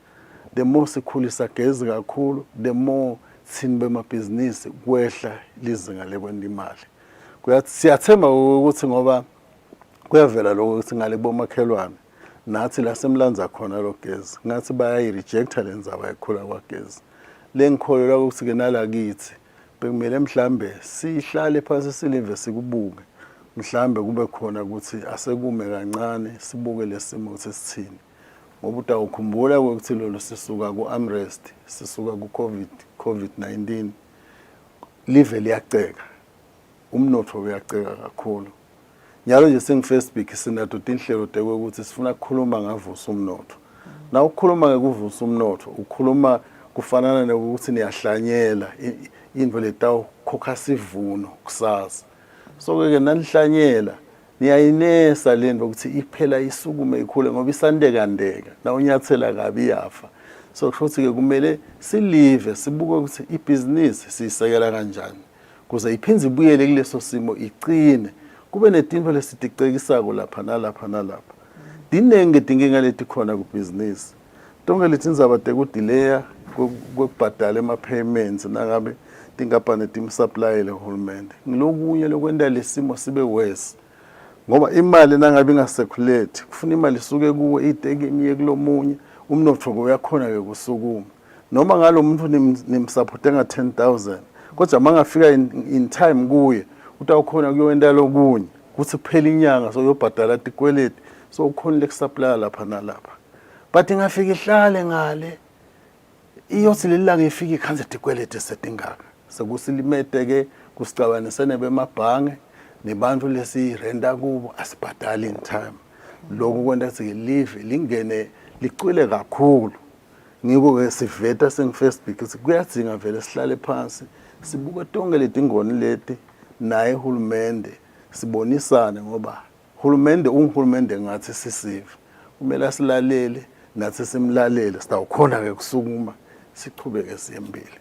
The more sikhulisa gezi kakhulu the more thini bemabhizinisi kwehla lizinga lekwenda imali. Siyathemba ukuthi ngoba kuyavela lokho ukuthi ngale bomakhelwane nathi la semlanza khona lo gezi ngathi bayayirejecta lenzaba ekhula kwagezi. Lengikholelwa ukuthi ke nala kithi bekumele mhlambe sihlale phansi silive sikubuke mhlambe kube khona ukuthi asekume kancane sibuke lesimo ukuthi sithini. Ngoba utawukhumbula ukuthi lolo sisuka ku-unrest sisuka ku-COVID-19 live liyaceka umnotho uyaceka kakhulu. Nyalo nje sengi-Facebook sinato tinhlelo tekwe ukuthi sifuna ukukhuluma ngavusa umnotho. Na ukukhuluma ngekuvusa umnotho ukhuluma kufanana nokuthi niyahlanyela indvo letawukhokha sivuno kusasa. So ke nanihlanyela niyayinesa lento ukuthi iphela isukume ikhule ngoba isandekandeka na unyathela kabi yafa. So kusho ukuthi ke kumele silive sibuke ukuthi ibhizinisi siyisekela kanjani kuze iphindze ibuyele kuleso simo iqine kube netindvo lesiticekisako lapha nalapha nalapha. Dinenge tinkinga letikhona kubhizinisi tonke letindzaba tekudelaya kokubhadala ema-payments nangabe tinkampani timsupplyele uhulumende. Ngilokunye lokwenda lesimo sibe worse ngoba imali nangabe ingasekulate kufuna imali isuke kuwe iteke imiye kulomunye umnotho uyakhona ke kusukuma noma ngalo muntu nimsupporte nga 10,000 kodwa mangafika in time kuye utawukhona kuyowenda lokunye kuthi kuphela inyanga so uyobhadala tikweleti so ukhona lekusupplya lapha nalapha. But ingafika ihlale ngale iyothi lelanga ifika ikhanze tikweleti setingaka sekusilimete ke kusicabanisene bemabhange nebantu lesirenda kubo asibhadali in time. Lokho kwenta ukuthi live lingene licwile kakhulu. Ngiko ke siveta sengi-Facebook ukuthi kuyadzinga vele sihlale phansi sibuke tonke letingoni leti naye uhulumende sibonisane ngoba uhulumende ngathi sisive kumele asilalele nathi simlalele sitawukhona ke kusukuma sichubeke siyembili.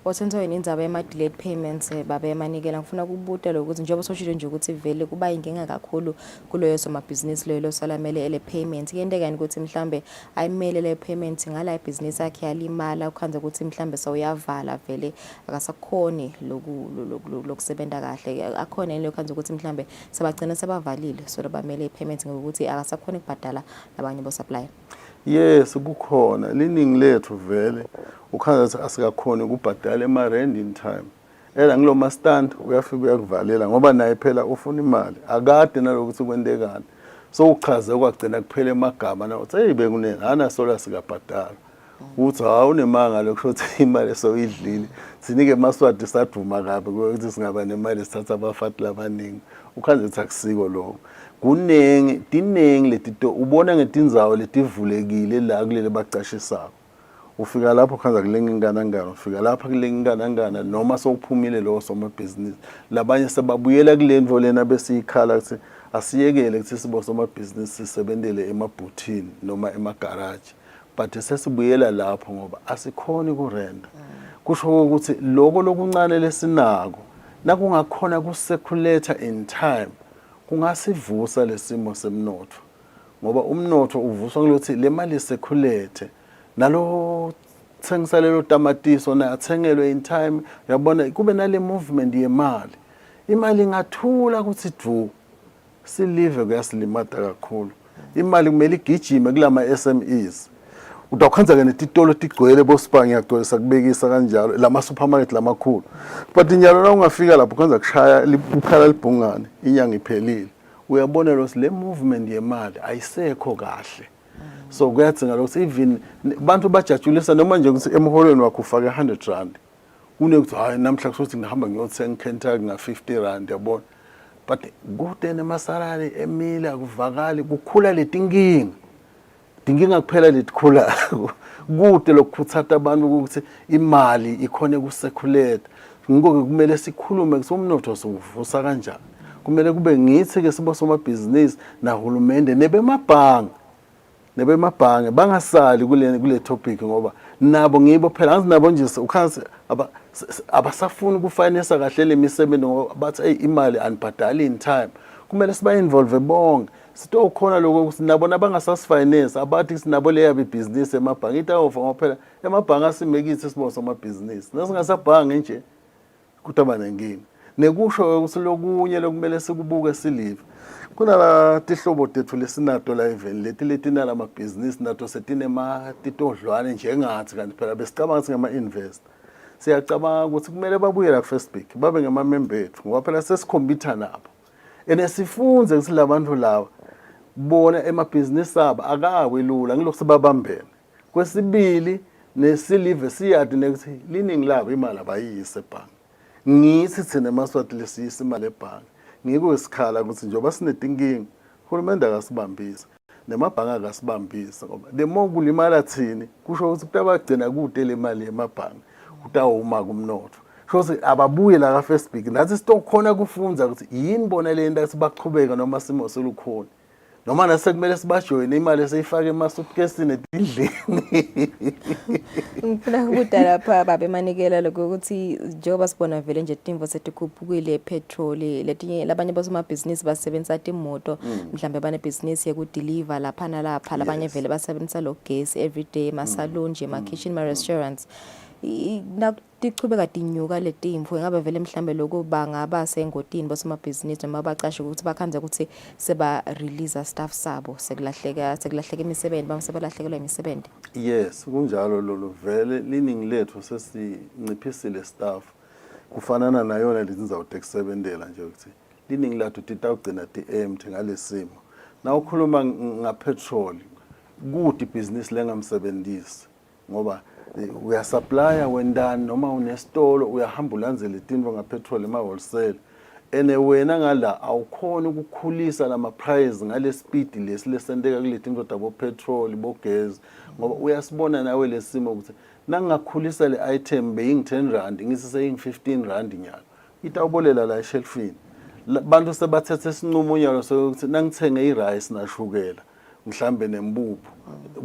Othenzo indzaba yema-delayed payments babe emanikela ngifuna ukubutela ukuthi njengoba soshilo nje ukuthi vele kuba inkinga kakhulu kuloyo somabhizinisi loyo losalamele ele payments kuyenteka ukuthi mhlambe ayimele le payment ngala ibhizinisi yakhe yalimala ukhanza ukuthi mhlambe sawuyavala vele akasakhoni lokusebenza kahle akhona yini lokhanza ukuthi mhlambe sabagcina sebavalile so bamele i-payments ngokuthi akasakhoni ukubhadala labanye bo supplier. Yes, kukhona liningi lethu vele ukhanza asikakhoni ukubhadala emarand in time. Ela ngilo mastand uyafika uyakuvalela ngoba naye phela ufuna imali akade nalokuthi kwendekani. So uchaze kwagcina kuphela emagama na uthi hey bekunene hana sola sikabhadala. Uthi awunemanga lokusho imali soyidlile. Sinike emaswati saduma kabi ukuthi singaba nemali sithatha abafati labaningi. Ukhanze uthi akusiko lokho. Kunengi dinengi letito ubona ngetinzawo letivulekile la kulele bacashisako ufika lapho khanza kulenga ingana ufika lapha kulenga ingana noma sowuphumile lo somabhizinisi labanye sebabuyela kulendvo lena bese ikhala ukuthi asiyekele ukuthi sibo somabhizinisi sisebenzele emabhuthini noma emagaraji but sesibuyela lapho ngoba asikhoni kurenda kusho ukuthi lokho lokuncane lesinako nakungakhona kuseculator in time kungasivusa lesimo semnotho ngoba umnotho uvuswa ukuthi le mali isekhulethe nalo thengisa lelo tamatiso na athengelwe in time yabona kube nale movement yemali imali ingathula ukuthi du silive kuyasilimata kakhulu imali kumele igijime kulama SMEs udakwenza ke netitolo tigcwele bospa ngiyagcwelisa kubekisa kanjalo lama supermarket lamakhulu but inyalo na ungafika lapho kwenza kushaya ukhala libhungane inyanga iphelile uyabona lo le movement yemali ayisekho kahle so kuyadzinga ukuthi even abantu bajatshulisa noma nje ukuthi emholweni wakho ufake 100 rand kunekuthi hayi namhla kusuthi ngihamba ngiyothenga Kentucky nga 50 rand yabona but kude nemasalari emile akuvakali kukhula letinkinga dinginga kuphela letikhula kude lokuphutsata abantu ukuthi imali ikhone kuseculate ngoko kumele sikhulume ukuthi umnotho sovusa kanjani kumele kube ngithi ke sibo somabhizinisi nahulumende nebemabhange bangasali kule topic ngoba nabo ngibo phela anginabo nje ukhansi abasafuni ukufinance kahle lemisebenzi ngoba bathi hey imali anibhadali in time kumele siba involve bonke sitokhona lokho ukuthi nabo nabangasasifinance abathi sinabo leya business emabhange itawofa ngoba phela emabhange asimekithi sibo somabhizinisi nasingasabhange nje kutaba nenkinga nekusho ukuthi lokunye lokumele sikubuke silive kunala tihlobo tethu lesinato la even letina la mabhizinisi nato setinema titodlwane njengathi kanti phela besicabanga singama investor siyacabanga ukuthi kumele babuye la Facebook babe ngama member ethu ngoba phela sesikhompyutha nabo enesifunze ukuthi labantu laba bona emabhizinisi abo akawelula ngilokhu sebabambene kwesibili nesilive siyadi nekuthi liningi labo imali abayise ebhange ngithi thina emaswati lesiyisa imali ebhange ngiko isikhala ukuthi njengoba sinetinkinga uhulumende akasibambisa nemabhange akasibambisa ngoba the more kulimala thini kusho ukuthi kutabagcina kude le mali emabhange kutawuma kumnotho shothi ababuye la ka Facebook nathi sitokhona kufunza ukuthi yini bona le nto sibaqhubeka noma simo selukhona noma nasekumele sibajoyine imali eseyifaka emasuitcase etindlini ngifuna ukubuda lapha babe emanikela lokho ukuthi njengoba sibona vele nje timvo setikhuphukile petrol letinye labanye basomabhizinisi basebenzisa imoto mhlambe bane business yekudeliver lapha nalapha labanye vele basebenzisa lo gas everyday masalon nje ma kitchen ma restaurants nakuchubeka tinyuka letimvu ngabe vele mhlambe lokho bangaba sengotini basomabhizinisi noma baqashe ukuthi bakhanze ukuthi seba release staff sabo sekulahleka imisebenzi basebalahlekelwa imisebenzi. Yes kunjalo lolo vele liningi lethu sesinciphisile staff kufanana nayona lezinzawo tekusebenzela nje ukuthi liningi lathu titawugcina empty ngalesimo na ukhuluma ngapetrol kuti business lengamsebenzisi ngoba uyasupply wendani noma unestolo uyahamba ulandzele itinto ngapetrol ema wholesale ene wena ngala awukhona ukukhulisa lama price ngale speed lesenteka kuletinto tabo petrol bo gas ngoba uyasibona nawe lesimo ukuthi nangakhulisa le item beying 10 rand ngisise 15 rand nyalo itawubolela la shelfini bantu sebathethe isinqumo nyalo sokuthi nangithenge irice nashukela mhlambe nembupho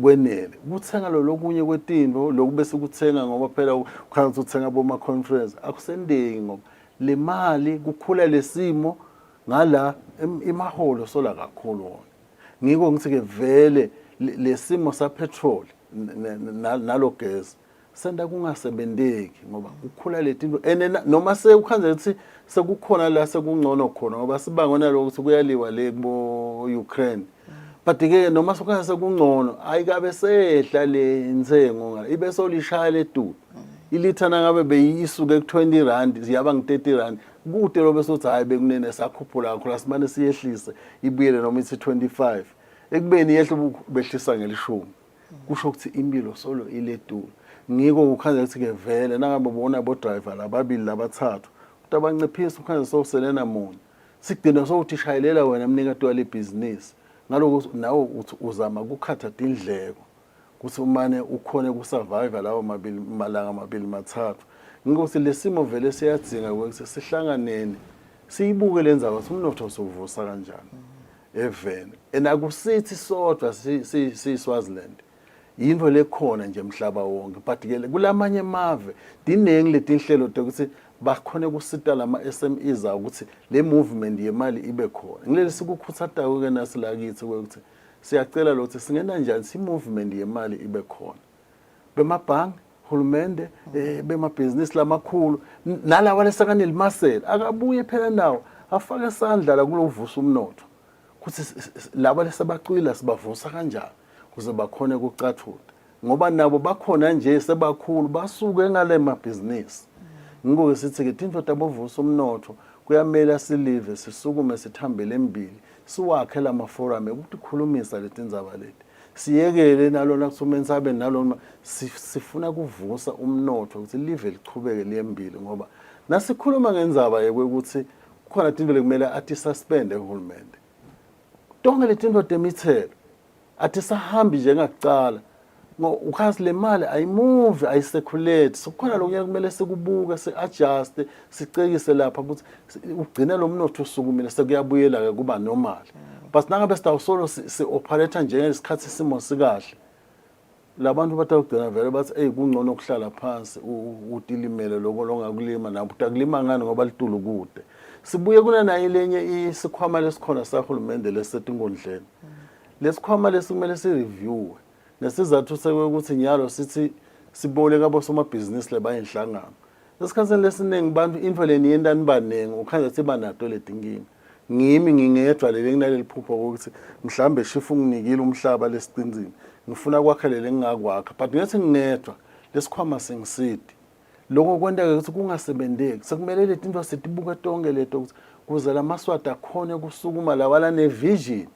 kwenele ukuthenga lo lokunye kwetinto lokube sikuthenga ngoba phela ukhanya ukuthenga boma conference akusendeki ngoba le mali kukhula lesimo ngala imaholo sola kakhulu wona ngiko ngithi ke vele lesimo sa petrol nalo gas senda kungasebenzeki ngoba ukukhula letinto noma sekukhanze ukuthi sekukhona la sekungcono khona ngoba sibangona lokuthi kuyaliwa le kubo Ukraine but ke noma sokukhanze sekungcono ayikabe sehla le insengo ngala ibe solishaya ledudu ilithana ngabe beyisuke ku20 rand ziyaba ngi30 rand kude lobe sothi hayi bekunene sakhuphula kakhulu asimane siyehlise ibuyele noma ithi 25 ekubeni yehle behlisa ngelishumi kusho ukuthi impilo solo iledulu ngiko ukhanze ukuthi ke vele nangabe bona abo driver lababili labathathu utabanciphisa ukhanze sokuselena mona sikudina sokuthi shayelela wena mnikati wale business ngaloko nawo uthi uzama kukhatha indleko kuthi umane ukhone kusurvive lawo malanga mabili mathathu ngokuthi lesimo vele siyadzinga ukuthi sihlanganene siyibuke lenza ukuthi umnotho sovusa kanjani evene enakusithi sodwa si-Swaziland yinto lekhona nje emhlaba wonke but ke kulamanye mave dinengi letinhlelo ukuthi bakhone kusita lama SMEs ukuthi le movement yemali ibe khona ngileli sikukhuthaza ke nasilakithi ukuthi siyacela lokuthi singena njani si movement yemali ibe khona bemabhangi hulumende bemabhizinisi lamakhulu nalawa lesakaneli masela akabuye phela nawo afake isandla la kulovusa umnotho kuthi laba lesabacwila sibavusa kanjani kuze bakhone kucathuda ngoba nabo bakhona nje sebakhulu basuke ngale mabhizinisi ngiko sithi ke into tabovusa umnotho kuyamela silive sisukume sithambele embili siwakhe lama forum ukuthi khulumisa letindzaba leti siyekele nalona kusumeni sabe nalona sifuna kuvusa umnotho ukuthi live lichubeke liyembili ngoba nasikhuluma ngendzaba yokuthi kukhona into lekumele athi suspend ehulumende tonke letinto temithelo athi sahambi njengakucala ukhazi le mali ayimove ayiseculate sokukhona lokuya kumele sikubuke se-adjust sicekise lapha ukuthi ugcina lo mnotho usukumile sekuyabuyela ke kuba normal but nangabe sitawusolo si-operate njengesikhathi simo sikahle labantu batawugcina vele bathi kungcono ukuhlala phansi utilimele lokho longakulima nabo utakulima ngani ngoba litulu kude sibuye kunayo lenye isikhwama lesikhona sahulumende lesetingondleni lesikhwama lesikumele si-review nesizathu sekuthi nyalo sithi siboleka abosomabhizinisi lebayinhlangano lesikhathini lesiningi bantu info leni yendani banengi ukhanza ukuthi banato letinkinga ngimi ngingedwa nginaleli phupho ukuthi mhlambe shifu nginikile umhlaba lesicinzini ngifuna kwakhelele engingakwakha but ngathi ngingedwa lesikhwama singisidi lokho kwenta ukuthi kungasebenzeki sekumele leti into sitibuke tonke leto ukuthi kuze lamaswati akhone kusukuma lawala nevision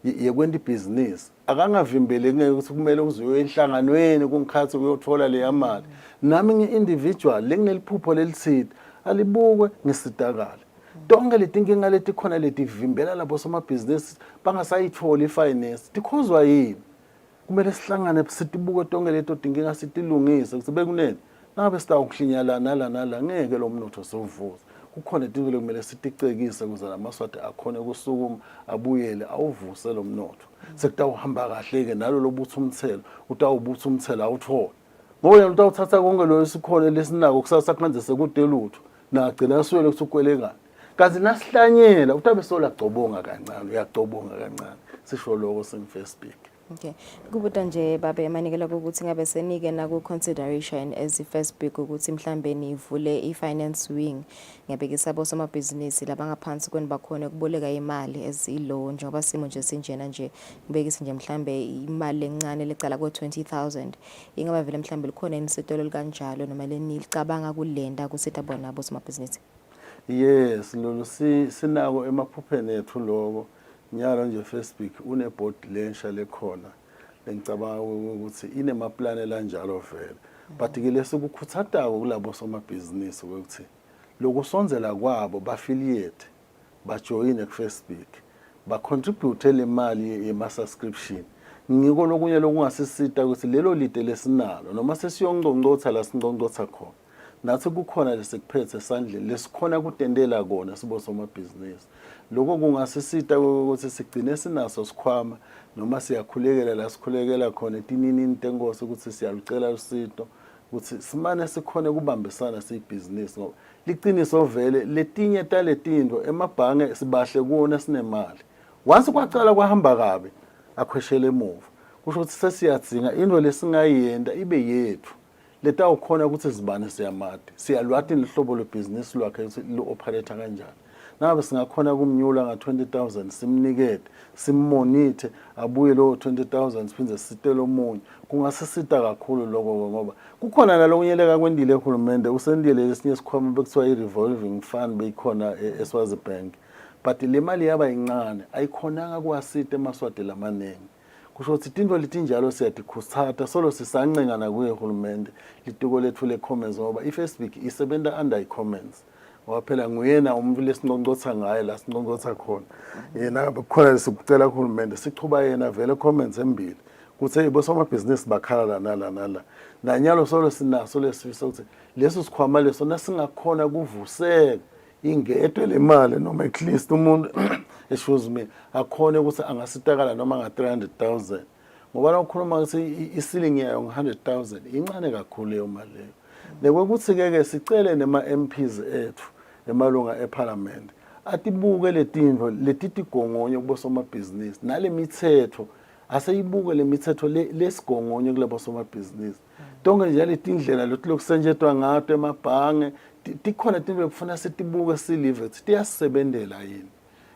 yekwenta ibhizinisi akangavimbeleki ngeke ukuthi kumele uzuye enhlanganweni kungikhathi uyothola le yamali nami ngi-individual lengineliphupho lelithide alibukwe ngisitakala tonke letinkinga letikhona letivimbela labo somabhizinisi bangasayithola ifinance tikhozwa yini kumele sihlangane sitibuke tonke leto tinkinga sitilungise ukuthi bekunene nangabe sitawuhlinyala nala ngeke lo mnotho sovuza kukhona izinto lekumele siticekise ukuze lamaswati akhone kusukuma abuyele awuvuse lo mnotho sekutawuhamba kahle ke nalo lobutha umthelo utawubutha umthelo awuthola ngoba yena utawuthatha konke lo sikhona lesinako kusasa kanje sekude lutho nagcina swele ukuthi ukwelekana kazi nasihlanyela utabe sola gcobonga kancane uyagcobonga kancane sisho lokho singifirst Okay. Kubuta nje babe emanikela ukuthi ngabe senike na ku consideration as first big ukuthi mhlambe nivule i-finance wing ngiyabekisa abo somabhizinisi labangaphansi kweni bakhona kuboleka imali as i-loan njengoba simo nje sinjena nje ngibekisa nje mhlambe imali encane lecala ko20,000 ingaba vele mhlambe likhona inisitolo kanjalo noma lenicabanga kulenda kusithi bona abo somabhizinisi. Yes lolo sinako emaphupheni ethu lokho nyalo nje Facebook uneboard lensha lekhona lengicabanga ukuthi inemaplane lanjalo vele but ke lesikukhuthatako kulabo somabhizinisi ukuthi lokusonzela kwabo ba-affiliate bajoyine ku-Facebook ba-contribute le mali yema-subscription ngiko lokunye lokungasisita ukuthi lelo lite lesinalo noma sesiyongcongcotha la sinqongcotha khona nathi kukhona lesikuphethe esandleni lesikhona kutendela kona sibosomabhizinisi. Lokho kungasisita ukuthi sigcine sinaso sikhwama noma siyakhulekela la sikhulekela khona etinini tengosi ukuthi siyalucela usizo ukuthi simane sikhone kubambisana siyibhizinisi ngoba liqiniso vele letinye taletinto emabhange sibahle kuona sinemali. Once kwacala kwahamba kabi akhweshele emuva. Kusho ukuthi sesiyadzinga into lesingayenda ibe yethu. Leta ukhona ukuthi sibane siyamati. Siyalwati lihlobo lebhizinisi lwakhe ukuthi lo-operate kanjani. Nabe singakhona kumnyula nga-20,000 simnikete, simmonithe abuye lo 20,000 siphinde sitele omunye. Kungasisita kakhulu lokho ngoba kukhona nalokunyeleka kwendile ehulumende usendile lesinye sikhwama bekuthiwa i-revolving fund beyikhona eSwazi Bank. But le mali yaba incane ayikhonanga kuwasita emaswati lamaningi. Kusho ukuthi tinto letinjalo siyatikhuthatha solo sisancengana kuye uhulumende litiko lethu le-comments ngoba i-Facebook isebenta under i-comments. Ngoba phela nguyena umuntu lesinqonqotha ngaye la sinqonqotha khona. Yena kukhona lesikucela uhulumende sichuba yena vele comments embili. Kuthi hey bosomabhizinisi bakhala la nala nala. Nanyalo solo sinaso lesifisa ukuthi leso sikhwama leso nasingakhona kuvuseka ingetwe le mali noma at least umuntu excuse me akhone ukuthi angasitakala noma nga-300,000 ngoba la ukhuluma ukuthi i-ceiling yayo nga-100,000 incane kakhulu leyo mali leyo. Nekwekuthi-ke sicele nema-MPs ethu emalunga eParliament atibuke letinto letitigongonyo kubosomabhizinisi nale mithetho aseyibuke le mithetho lesigongonyo kulabosomabhizinisi. Tonke nje letindlela lokusenjetwa ngato emabhange tikhona tinto lekufuna sitibuke silive ukuthi tiyasebenzela yini.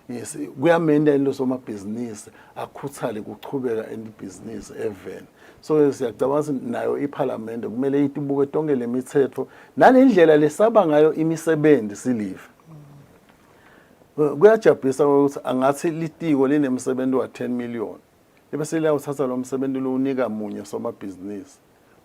Yes, kuyamenda into somabhizinisi akhuthale kuchubeka endibhizinisi eveni. So siyacabanga nayo iParliament kumele itibuke tonke lemithetho nalendlela lesaba ngayo imisebenzi silive. Kuyajabulisa ukuthi angathi litiko linemsebenzi wa 10 million. Ebese liyawuthatha lo msebenzi lo unika munye somabhizinisi.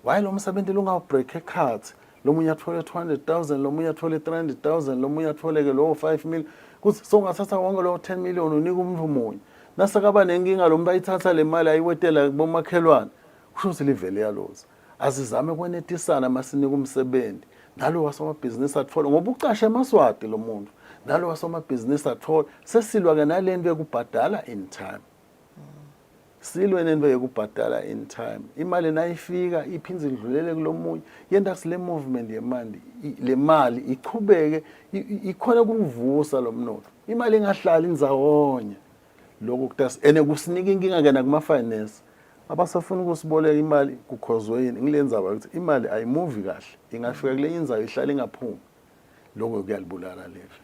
Why lo msebenzi lo ngawubreak ecard? Lo munye athole 200,000, lo munye athole 300,000, lo munye athole ke lo 5 million. Kuthi songathatha wonke lo 10 million unika umuntu munye. Nasakaba nenkinga lo muntu ayithatha le mali ayiwetela kubomakhelwane. Kusho ukuthi livele yaloza. Asizame kwenetisana masinika umsebenzi. Nalo wasomabhizinisi athola ngoba uqashe emaswati lo muntu. Nalo wasomabhizinisi athola sesilwa ke nalento yokubhadala in time. Silwe nento yokubhadala in time. Imali nayifika iphindze idlulele kulomunye yenda sile movement yemali le mali iqhubeke ikhona kuvusa lo mnotho. Imali ingahlali inzawonye. Lokho kutasi ene kusinika inkinga ke nakuma finance. Abasafuna ukusiboleka imali kukhozwe yini ngilenza ukuthi imali ayimove kahle. Ingafika kule inzayo ihlale ingaphumi. Lokho kuyalibulala leve.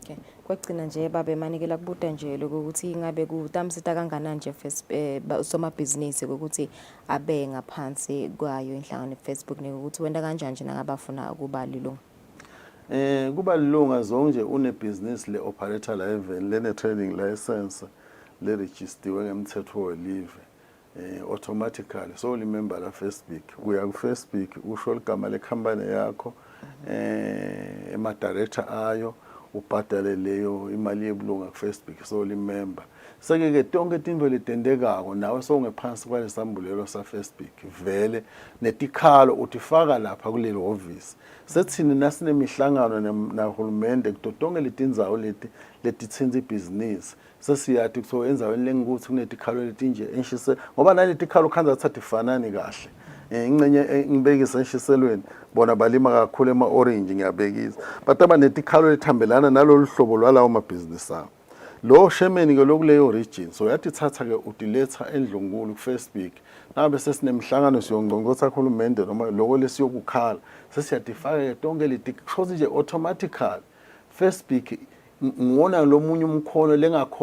Okay. Kwagcina nje babe manikela kubuta nje lokuthi ingabe kutamsita kanganani nje somabhizinisi ukuthi abe ngaphansi kwayo inhlangano Facebook ukuthi wenda kanjani nje nangabafuna ukuba lilunga. Kuba lilunga zonke une business le operator la even lene trading license le registerwe ngemthetho welive automatically so remember la Facebook uya ku Facebook usho igama le company yakho ema director ayo ubhadale leyo imali yebulunga ku Facebook so remember seke tonke tinto letendekako nawe so ngephansi kwalesambulelo sa Facebook vele netikhalo utifaka lapha kulelo office sethini nasinemihlangano nahulumende kutonke letinzawo letithinza ibhizinisi sesiyathi so enzaweni lengikuthi kunetikhalo letinje enshise ngoba naletikhalo khanza thatha ifanani kahle incenye ngibekisa enshiselweni bona balima kakhulu ema-orange ngiyabekisa but abanetikhalo lethambelana nalolu hlobo lwalawo mabhizinisi abo lo shemeni ke lokuleyo region so yathi thatha ke udiletha endlungulu ku Facebook nabe sesinemhlangano siyongqongqotha uhulumende noma lokho lesiyokukhala sesiyadifaka ke tonke letikhozi nje automatically Facebook ngona lo munye umkhono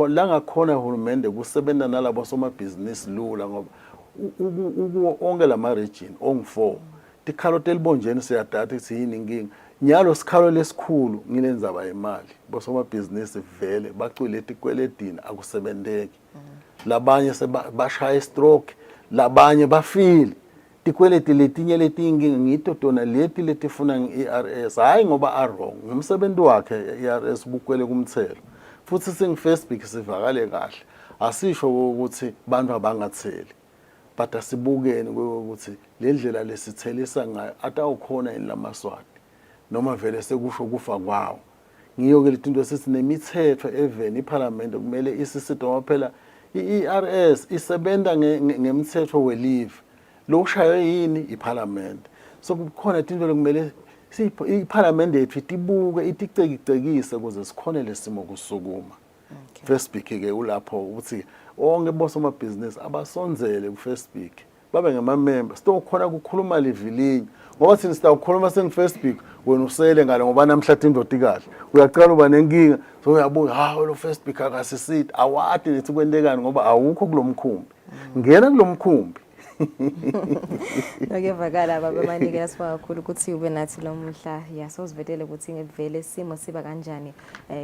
langakhona uhulumende kusebenza nalabo somabhizinisi lula ngoba onke lama region ongu4 tikhalo telibonjeni siyadata ukuthi yini inkinga nyalo sikhalo lesikhulu nginenzaba imali bosomabhizinisi vele bacwile etikweledini akusebenzeki labanye sebashaya stroke labanye bafile tikweleti letinye letinkinga ngito tona letifuna nge-ERS hayi ngoba arong ngumsebenzi wakhe i-ERS bukwele kumthelo futhi singFacebook sivakale kahle asisho ukuthi bantu abangatheli but asibukeni ukuthi le ndlela lesithelisa ngayo atawukhona lamaswati noma vele sekusho kufa kwawo. Ngiyo-ke leti nto sesinemithetho even iParliament kumele isisito ngoba phela i-ERS isebenza ngemthetho we-leave. Lo ushaywe yini iParliament. So kukhona into lokumele iParliament yethu itibuke iticekicekise ukuze sikhone lesimo kusukuma. Facebook ke ulapho ukuthi onke bosomabhizinisi abasonzele kuFacebook babe ngama-member sitokhona kukhuluma livilinye ngoba thina sitawukhuluma sengu-Facebook wena usele ngale ngoba namhlanje indodi kahle uyaqala uba nenkinga so uyabuya hawu lo Facebook akasisithi awadi nithi kwentekani ngoba awukho kulomkhumbi ngena kulomkhumbi. Ngiyavakala baba Manikela sibonga kakhulu ukuthi ube nathi lo mhla yasozivetele ukuthi ngevele simo siba kanjani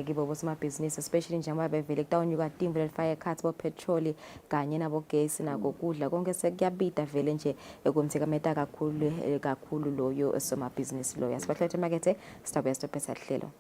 kibo bosomabhizinisi especially njengoba bevele kutawunyuka timbo lelifaya ekhathi bo petrol kanye nabo gesi nako kudla konke sekuyabida vele nje ekumthikameta kakhulu loyo somabhizinisi loyo asibahlete emakethe sitabuya stophetha hlelo.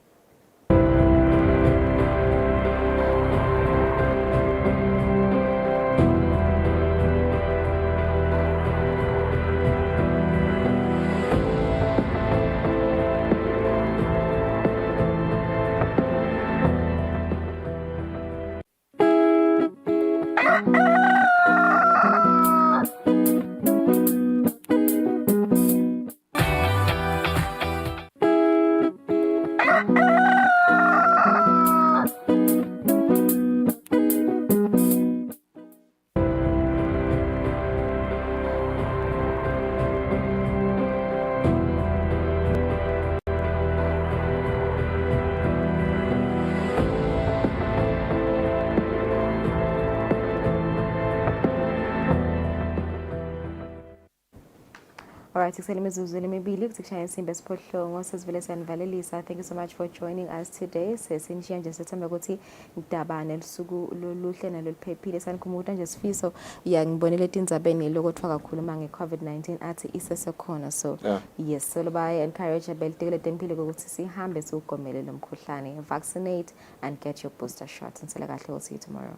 Alright, sikusele emibili kushaya insimbi esiphohlongo sesivele siyanivalelisa. Thank you so much for joining us today. Sesinishiya nje sethemba ukuthi ngidabane lisuku loluhle naloluphephile. Sanikhumbuta nje sifiso ngibonile etindzabeni lokuthiwa kakhuluma nge-COVID-19 athi isesekhona. So yes, so baya encourage abelitekele tempile ukuthi sihambe siugomele lo mkhuhlane. Vaccinate and get your booster shot. Nisele kahle, we'll see you tomorrow.